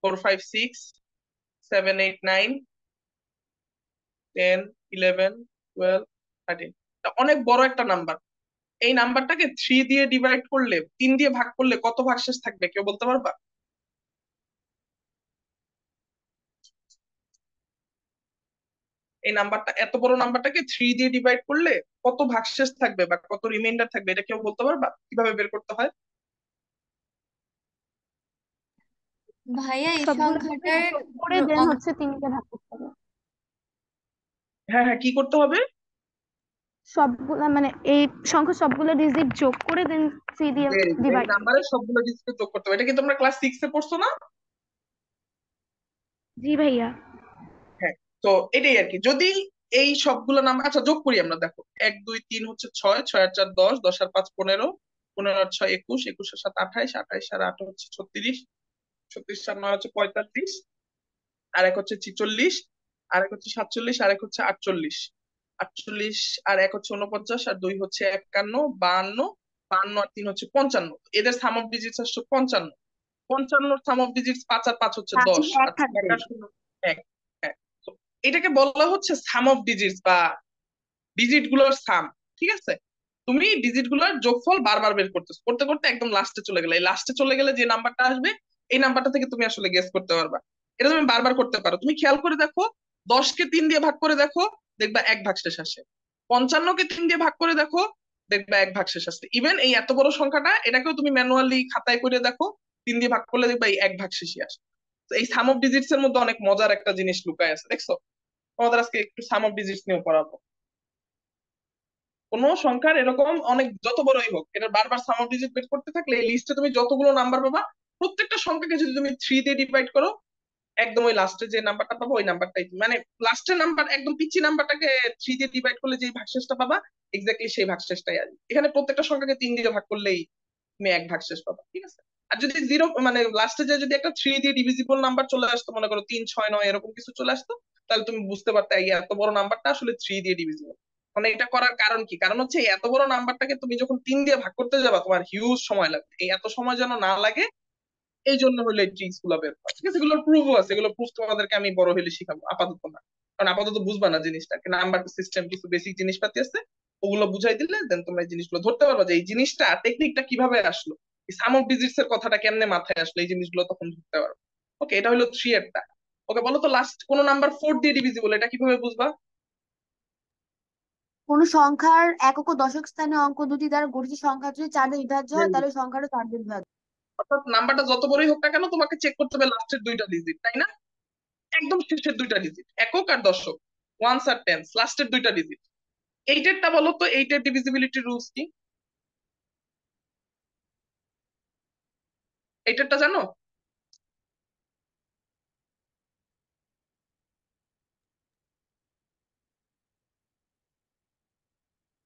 4 5 6 7 8 9 10 11 12 13, এটা অনেক বড় একটা নাম্বার। এই নাম্বারটাকে 3 দিয়ে ডিভাইড করলে, 3 দিয়ে ভাগ করলে কত ভাগশেষ থাকবে, কেউ বলতে পারবা? এই নাম্বারটা, এত বড় নাম্বারটাকে 3 দিয়ে ডিভাইড করলে কত ভাগশেষ থাকবে বা কত রিমাইন্ডার থাকবে, এটা কেউ বলতে পারবা কিভাবে বের করতে হয়? ভাইয়া এই সবগুলো ডিজিট সংখ্যাটার যোগ করে দেন হচ্ছে 3 ভাগ করতে হবে। হ্যাঁ হ্যাঁ, কি করতে হবে? সবগুলা মানে এই সংখ্যা সবগুলো ডিজিট যোগ করে দেন 3 দিয়ে Very good, এই ডিভাইড করতে নাম্বারের হবে। সবগুলো ডিজিট যোগ করতে হবে। এটা কি তোমরা ক্লাস 6 এ পড়ছো না? জি ভাইয়া। হ্যাঁ, তো এটাই আর কি। যদি এই সবগুলো নাম্বার, আচ্ছা যোগ করি আমরা, দেখো 1 2 3 হচ্ছে 6, 6 আর 4 10, 10 আর 5 15, 15 আর 6 21, 21 আর 7 28, 28 আর 8 হচ্ছে 36, 36 আর 9 হচ্ছে 45, আর এক হচ্ছে 46, আর এক হচ্ছে 47, আর এক হচ্ছে 48, 48 আর এক হচ্ছে 49, আর 2 হচ্ছে 51, 52, 52 আর 3 হচ্ছে 55। এদের সাম অফ ডিজিটস হচ্ছে 55। 55 সাম অফ ডিজিটস 5 আর 5 হচ্ছে 10, পাঁচে এক আর থাকবে। 1 আর 0 1। হ্যাঁ, তো এটাকে বলা হচ্ছে সাম অফ ডিজিটস বা ডিজিট গুলোর সাম। ঠিক আছে, তুমি ডিজিট গুলোর যোগফল বারবার বের করতেছো, করতে করতে একদম লাস্টে চলে গেলে, এই লাস্টে চলে গেলে যে নাম্বারটা আসবে এই নাম্বারটা থেকে তুমি আসলে গেস করতে পারবা। এটা তুমি বারবার করতে পারো। তুমি খেয়াল করে দেখো, 10কে 3 দিয়ে ভাগ করে দেখো, দেখবা 1 ভাগশেষ আসে। 55কে 3 দিয়ে ভাগ করে দেখো, দেখবা 1 ভাগশেষ আসে। ইভেন এই এত বড় সংখ্যাটা, এটাকেও তুমি ম্যানুয়ালি খাতায় করে দেখো, 3 দিয়ে ভাগ করলে দেখবা এই 1 ভাগশেষই আসে। তো এই সাম অফ ডিজিটস এর মধ্যে অনেক মজার একটা জিনিস লুকায় আছে, দেখছো? তোমাদের আজকে একটু সাম অফ ডিজিটস নিয়ে পড়াবো। কোন সংখ্যার এরকম অনেক, যত বড়ই হোক, এটা বারবার সাম অফ ডিজিট বের করতে থাকলে এই লিস্টে তুমি যতগুলো নাম্বার পাবা, প্রত্যেকটা সংখ্যাকে যদি তুমি 3 দিয়ে ডিভাইড করো, একদম ওই লাস্টে যে নাম্বারটা পাবো ওই নাম্বারটাই, মানে লাস্টের নাম্বার একদম পিচ্ছি নাম্বারটাকে 3 দিয়ে ডিভাইড করলে যে ভাগশেষটা পাবা, এক্স্যাক্টলি সেই ভাগশেষটাই আসবে। এখানে প্রত্যেকটা সংখ্যাকে 3 দিয়ে ভাগ করলেই তুমি 1 ভাগশেষ পাবা, ঠিক আছে? আর যদি জিরো, মানে লাস্টে যে যদি একটা 3 দিয়ে ডিভিজিবল নাম্বার চলে আসতো, মনে করো 3, 6, 9 এরকম কিছু চলে আসতো, তাহলে তুমি বুঝতে পারতে এই এত বড় নাম্বারটা আসলে 3 দিয়ে ডিভিজিবল। মানে এটা করার কারণ কি? কারণ হচ্ছে এই এত বড় নাম্বারটাকে তুমি যখন 3 দিয়ে ভাগ করতে যাবা, তোমার হিউজ সময় লাগবে। এই এত সময় যেন না লাগে, এই জন্য হলো এই ট্রিক্স গুলো বের করা, ঠিক আছে? এগুলোর প্রুফও আছে, এগুলো প্রুফ তোমাদেরকে আমি বড় হলে শিখাবো, আপাতত না। কারণ আপাতত বুঝবা না জিনিসটা, নাম্বার সিস্টেম কিছু বেসিক জিনিসপাতি আছে, ওগুলো বুঝাই দিলে দেন তোমরা এই জিনিসগুলো ধরতে পারবা, যে এই জিনিসটা টেকনিকটা কিভাবে আসলো, এই সাম অফ ডিজিটস এর কথাটা কেমনে মাথায় আসলো, এই জিনিসগুলো তখন ধরতে পারবো। ওকে, এটা হলো 3 এরটা। ওকে, বলো তো লাস্ট কোন নাম্বার 4 দিয়ে ডিভিজিবল, এটা কিভাবে বুঝবা? কোন সংখ্যার একক ও দশক স্থানীয় অঙ্ক দুটি দ্বারা গঠিত সংখ্যা যদি 4 দিয়ে বিভাজ্য হয়, তাহলে ওই সংখ্যাটা 4 দিয়ে বিভাজ্য। অর্থাৎ নাম্বারটা যত বড়ই হোক না কেন, তোমাকে চেক করতে হবে লাস্টের দুইটা ডিজিট, তাই না? একদম শেষের দুইটা ডিজিট, একক আর দশক, ওয়ান্স আর টেন্স, লাস্টের দুইটা ডিজিট। এইটারটা বলো তো, এইটার ডিভিজিবিলিটি রুলস কি? এইটারটা জানো?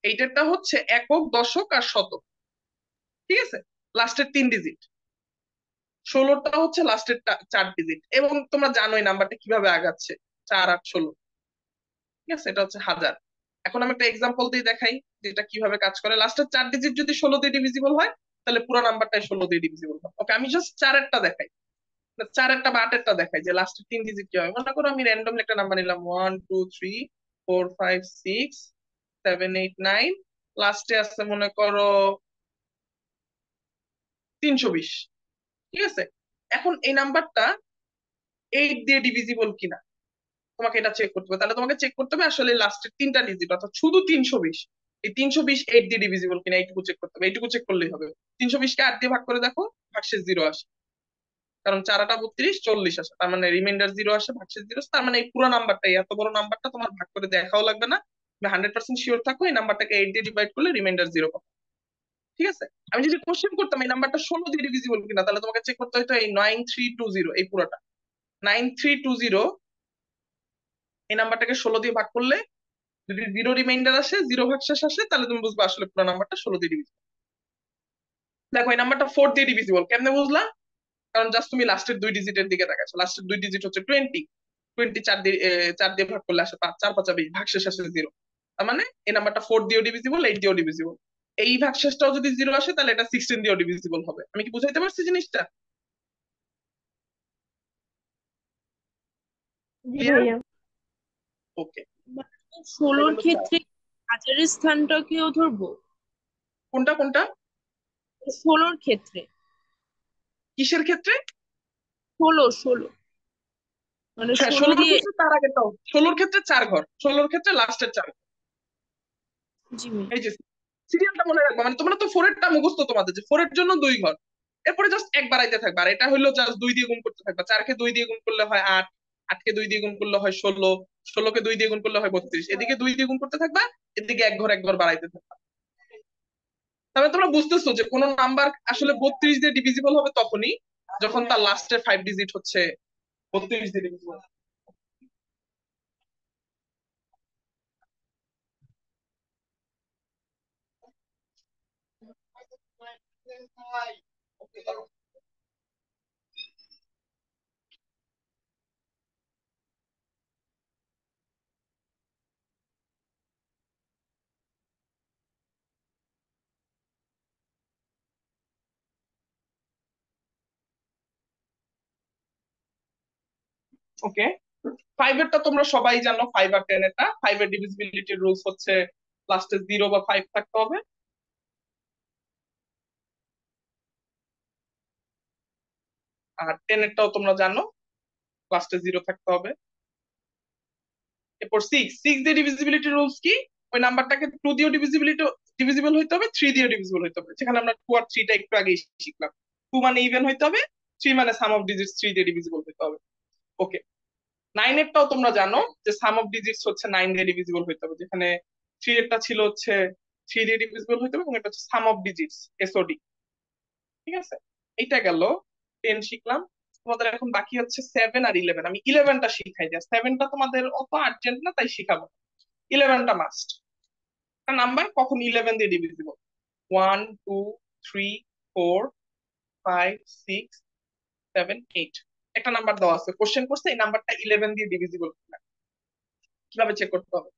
এইটারটা হচ্ছে একক, দশক আর শতক, ঠিক আছে? লাস্টের 3 ডিজিট। 16টা হচ্ছে লাস্টের 4 ডিজিট। এবং তোমরা জানোই নাম্বারটা কিভাবে আগাচ্ছে, 4, 8, 16, ঠিক আছে? এটা হচ্ছে হাজার। এখন আমি একটা এক্সাম্পল দিয়ে দেখাই যে এটা কিভাবে কাজ করে। লাস্টের 4 ডিজিট যদি 16 দিয়ে ডিভিজিবল হয়, তাহলে পুরো নাম্বারটাই 16 দিয়ে ডিভিজিবল হবে। ওকে, আমি জাস্ট চারেরটা দেখাই, চারেরটা বা আটেরটা দেখাই যে লাস্টের 3 ডিজিট কি হয়। মনে করো আমি র্যান্ডমলি একটা নাম্বার নিলাম, 1, 2, 3, 4, 5, 6, 7, 8, 9, লাস্টে আছে মনে করো 320, ঠিক আছে? এখন এই নাম্বারটা 8 দিয়ে ডিভিজিবল কিনা তোমাকে এটা চেক করতে হবে। তাহলে তোমাকে চেক করতে হবে আসলে লাস্টের 3টা ডিজিট, অর্থাৎ শুধু 320, এই 320 8 দিয়ে ডিভিজিবল কিনা, এইটুকু চেক করতে হবে। এইটুকু চেক করলেই হবে। 320কে 8 দিয়ে ভাগ করে দেখো, ভাগশেষ 0 আসে। কারণ 4, 8, 32, 40 আসে, তার মানে রিমাইন্ডার 0 আসে, ভাগশেষ 0। তার মানে এই পুরো নাম্বারটা, এত বড় নাম্বারটা তোমার ভাগ করে দেখাও লাগবে না। তুমি 100% শিওর থাকো এই নাম্বারটাকে 8 দিয়ে ডিভাইড করলে রিমাইন্ডার 0 পাবে, ঠিক আছে? আমি যদি কোশ্চেন করতাম এই নাম্বারটা 16 দিয়ে ডিভিজিবল কিনা, তাহলে তোমাকে চেক করতে হতো এই 9320, এই পুরোটা 9320, এই নাম্বারটাকে 16 দিয়ে ভাগ করলে যদি 0 রিমাইন্ডার আসে, 0 ভাগশেষ আসে, তাহলে তুমি বুঝবে আসলে পুরো নাম্বারটা 16 দিয়ে ডিভিজিবল। দেখো এই নাম্বারটা 4 দিয়ে ডিভিজিবল, কেমনে বুঝলা? কারণ জাস্ট তুমি লাস্টের 2 ডিজিটের দিকে তাকাচ্ছো। লাস্টের 2 ডিজিট হচ্ছে 20, 20 4 দিয়ে ভাগ করলে আসে 5, 4, 5, 20, ভাগশেষ আসে 0। তার মানে এই নাম্বারটা 4 দিয়েও ডিভিজিবল, 8 দিয়েও ডিভিজিবল। এই ভাগশেষটাও যদি 0 আসে, তাহলে এটা 16 দিয়েও ডিভিজিবল হবে। আমি কি বুঝাইতে পারছি জিনিসটা? জি ক্লিয়ার? ভাইয়া। ওকে, 16-র ক্ষেত্রে হাজারের স্থানটাকেও ধরবো? কোনটা কোনটা? 16-র ক্ষেত্রে, কিসের ক্ষেত্রে? 16 মানে হ্যাঁ, 16 16-র দিয়ে। ক্ষেত্রে তার আগেরটাও, 16-র ক্ষেত্রে 4 ঘর, 16-র ক্ষেত্রে লাস্টের 4। জি ভাই। এই যে সিরিয়ালটা মনে রাখবা, মানে তোমরা তো 4-এরটা মুখস্থ তোমাদের, যে 4-এর জন্য 2 ঘর, এরপরে জাস্ট এক বাড়াইতে থাকবে। আর এটা হলো জাস্ট 2 দিয়ে গুণ করতে থাকবা। 4-কে 2 দিয়ে গুণ করলে হয় 8, 8-কে 2 দিয়ে গুণ করলে হয় 16, 16-কে 2 দিয়ে গুণ করলে হয় 32, এদিকে 2 দিয়ে গুণ করতে থাকবা, এদিকে এক ঘর এক ঘর বাড়াইতে থাকবা। তাহলে তোমরা বুঝতেছো যে কোন নাম্বার আসলে 32 দিয়ে ডিভিজিবল হবে তখনই যখন তার লাস্টের 5 ডিজিট হচ্ছে 32 দিয়ে ডিভিজিবল। ওকে, 5-এরটা তোমরা সবাই জানো, 5 আর 10-এরটা। 5-এর ডিভিজিবিলিটির রুলস হচ্ছে লাস্টে 0 বা 5 থাকতে হবে। আর 10-এরটাও তোমরা জানো, লাস্টে 0 থাকতে হবে। এরপর 6 দিয়ে ডিভিজিবিলিটি রুলস কি? ওই নাম্বারটাকে 2 দিয়ে ডিভিজিবল হইতে হবে, 3 দিয়ে ডিভিজিবল হইতে হবে। সেখানে আমরা 2 আর 3টা একটু আগে শিখলাম। 2 মানে ইভেন হইতে হবে, 3 মানে সাম অফ ডিজিটস 3 দিয়ে ডিভিজিবল হইতে হবে। ওকে, 9 এরটাও তোমরা জানো যে সাম অফ ডিজিটস হচ্ছে 9 দিয়ে ডিভিজিবল হইতে হবে, যেখানে 3 এরটা ছিল হচ্ছে 3 দিয়ে ডিভিজিবল হইতে হবে, এবং এটা হচ্ছে সাম অফ ডিজিটস এসওডি। ঠিক আছে, এইটা গেল। 10 শিখলাম। তোমাদের এখন বাকি হচ্ছে 7 আর 11। আমি 11টা শিখাই দিই, 7টা তোমাদের অত আর্জেন্ট না, তাই শিখাবো। 11টা মাস্ট। একটা নাম্বার কখন 11 দিয়ে ডিভিজিবল? 1 2 3 4 5 6 7 8। একটা নাম্বার দেওয়া আছে, কোশ্চেন করছে এই নাম্বারটা 11 দিয়ে ডিভিজিবল কিনা। কিভাবে চেক করতে হবে?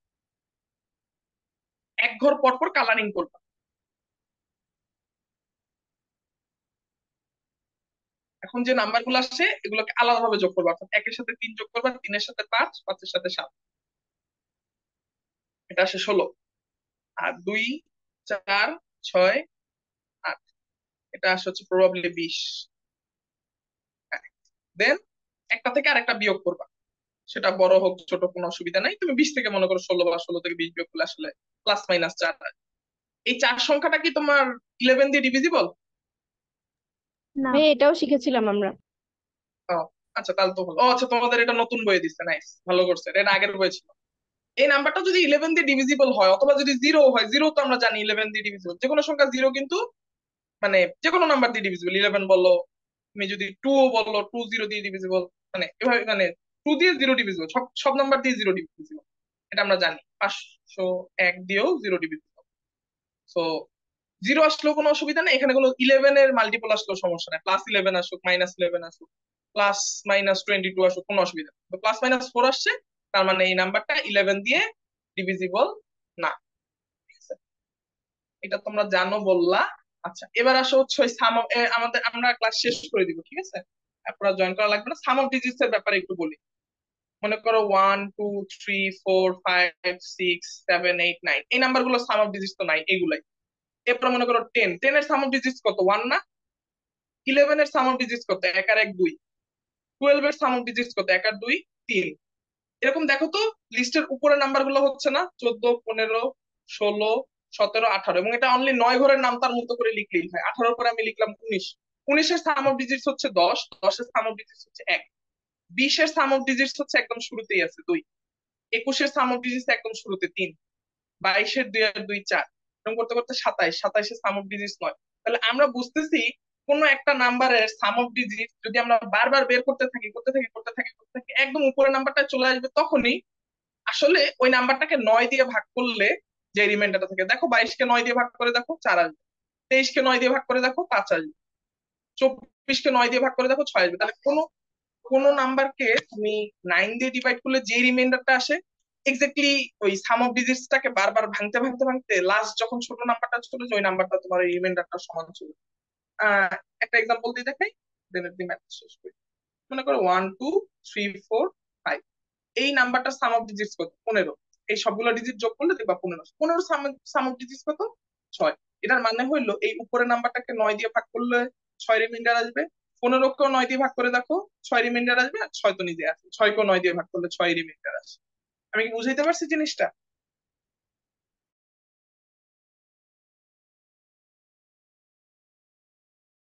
এক ঘর পর পর কালারিং করবা। এখন যে নাম্বার গুলো আসছে এগুলোকে আলাদাভাবে যোগ করবা, অর্থাৎ 1 এর সাথে 3 যোগ করবা, 3 এর সাথে 5, 5 এর সাথে 7, এটা আসে 16। আর 2 4 6 8, এটা আসে হচ্ছে প্রবাবলি 20। দেন একটা থেকে আরেকটা বিয়োগ করবা, সেটা বড় হোক ছোট কোনো অসুবিধা নাই। তুমি 20 থেকে মনে করো 16, বা 16 থেকে 20 বিয়োগ করলে আসলে প্লাস মাইনাস 4। এই 4 সংখ্যাটা কি তোমার 11 দিয়ে ডিভিজিবল? না। ভাই এটাও শিখেছিলাম আমরা। আচ্ছা, তাহলে তো হলো। আচ্ছা, তোমাদের এটা নতুন বইয়ে দিচ্ছে, নাইস, ভালো করছে। এটা আগের বই ছিল। এই নাম্বারটা যদি 11 দিয়ে ডিভিজিবল হয়, অথবা যদি 0 হয়, 0 তো আমরা জানি 11 দিয়ে ডিভিজিবল, যে কোনো সংখ্যা 0 কিন্তু মানে যে কোনো নাম্বার দিয়ে ডিভিজিবল। 11 বলো, তুমি যদি 2 ও বলো, 2 0 দিয়ে ডিভিজিবল, মানে এভাবে, মানে 2 দিয়ে 0 ডিভিজিবল, সব সব নাম্বার দিয়ে 0 ডিভিজিবল, এটা আমরা জানি। 501 দিয়েও 0 ডিভিজিবল। সো 0 আসলেও কোনো অসুবিধা নেই, এখানে কোনো 11 এর মাল্টিপল আসলেও সমস্যা নেই। প্লাস 11 আসুক, মাইনাস 11 আসুক, প্লাস মাইনাস 22 আসুক, কোনো অসুবিধা নেই। তো প্লাস মাইনাস 4 আসছে, তার মানে এই নাম্বারটা 11 দিয়ে ডিভিজিবল না। ঠিক আছে, এটা তোমরা জানো বললা। আচ্ছা, এবার আসো হচ্ছে ওই সাম অফ, আমাদের আমরা ক্লাস শেষ করে দিব, ঠিক আছে, আপনারা জয়েন করা লাগবে না। সাম অফ ডিজিটস এর ব্যাপারে একটু বলি। মনে করো 1 2 3 4 5 6 7 8 9, এই নাম্বার গুলো সাম অফ ডিজিটস তো নাই, এগুলাই। এরপর মনে করো 10, 10 এর সাম অফ ডিজিটস কত? 1 না? 11 এর সাম অফ ডিজিটস কত? 1 আর 1 2। 12 এর সাম অফ ডিজিটস কত? 1 আর 2 3। এরকম দেখো তো, লিস্টের উপরে নাম্বার গুলো হচ্ছে না 14 15 16 17 18, এবং এটা অনলি 9 ঘরের নাম তার মতো করে লিখলেই হয়। 18 পরে আমি লিখলাম 19। 19 এর সাম অফ ডিজিটস হচ্ছে 10, 10 এর সাম অফ ডিজিটস হচ্ছে 1, 20 এর সাম অফ ডিজিটস হচ্ছে একদম শুরুতেই আছে 2, 21 এর সাম অফ ডিজিটস একদম শুরুতে 3, 22 এর 2 আর 2 4, এরকম করতে করতে 27, 27 এর সাম অফ ডিজিটস 9। তাহলে আমরা বুঝতেছি কোন একটা নাম্বারের সাম অফ ডিজিট যদি আমরা বারবার বের করতে থাকি একদম উপরের নাম্বারটা চলে আসবে, তখনই আসলে ওই নাম্বারটাকে 9 দিয়ে ভাগ করলে যে রিমাইন্ডারটা থাকে, দেখো 22 কে 9 দিয়ে ভাগ করে দেখো 4 আসবে, 23 কে 9 দিয়ে ভাগ করে দেখো 5 আসবে, 24 কে 9 দিয়ে ভাগ করে দেখো 6 আসবে। তাহলে কোন কোন নাম্বারকে তুমি 9 দিয়ে ডিভাইড করলে যে রিমাইন্ডারটা আসে, এক্স্যাক্টলি ওই সাম অফ ডিজিটসটাকে বারবার ভাঙতে ভাঙতে ভাঙতে লাস্ট যখন ছোট নাম্বারটা চলে যায়, ওই নাম্বারটা তোমার এই রিমাইন্ডারটা সমান ছিল। একটা এক্সাম্পল দিয়ে দেখাই, দেন এর ম্যাথ শেষ করি। মনে করো 1 2 3 4 5, এই নাম্বারটার সাম অফ ডিজিটস কত? 15। এই সবগুলো ডিজিট যোগ করলে দেখবা 15। 15 সাম অফ ডিজিটস কত? 6। এটার মানে হইলো এই উপরের নাম্বারটাকে 9 দিয়ে ভাগ করলে 6 রিমাইন্ডার আসবে, 15 কেও 9 দিয়ে ভাগ করে দেখো 6 রিমাইন্ডার আসবে, আর 6 তো নিজে আছে, 6 কেও 9 দিয়ে ভাগ করলে 6 রিমাইন্ডার আসে। আমি কি বুঝাইতে পারছি জিনিসটা?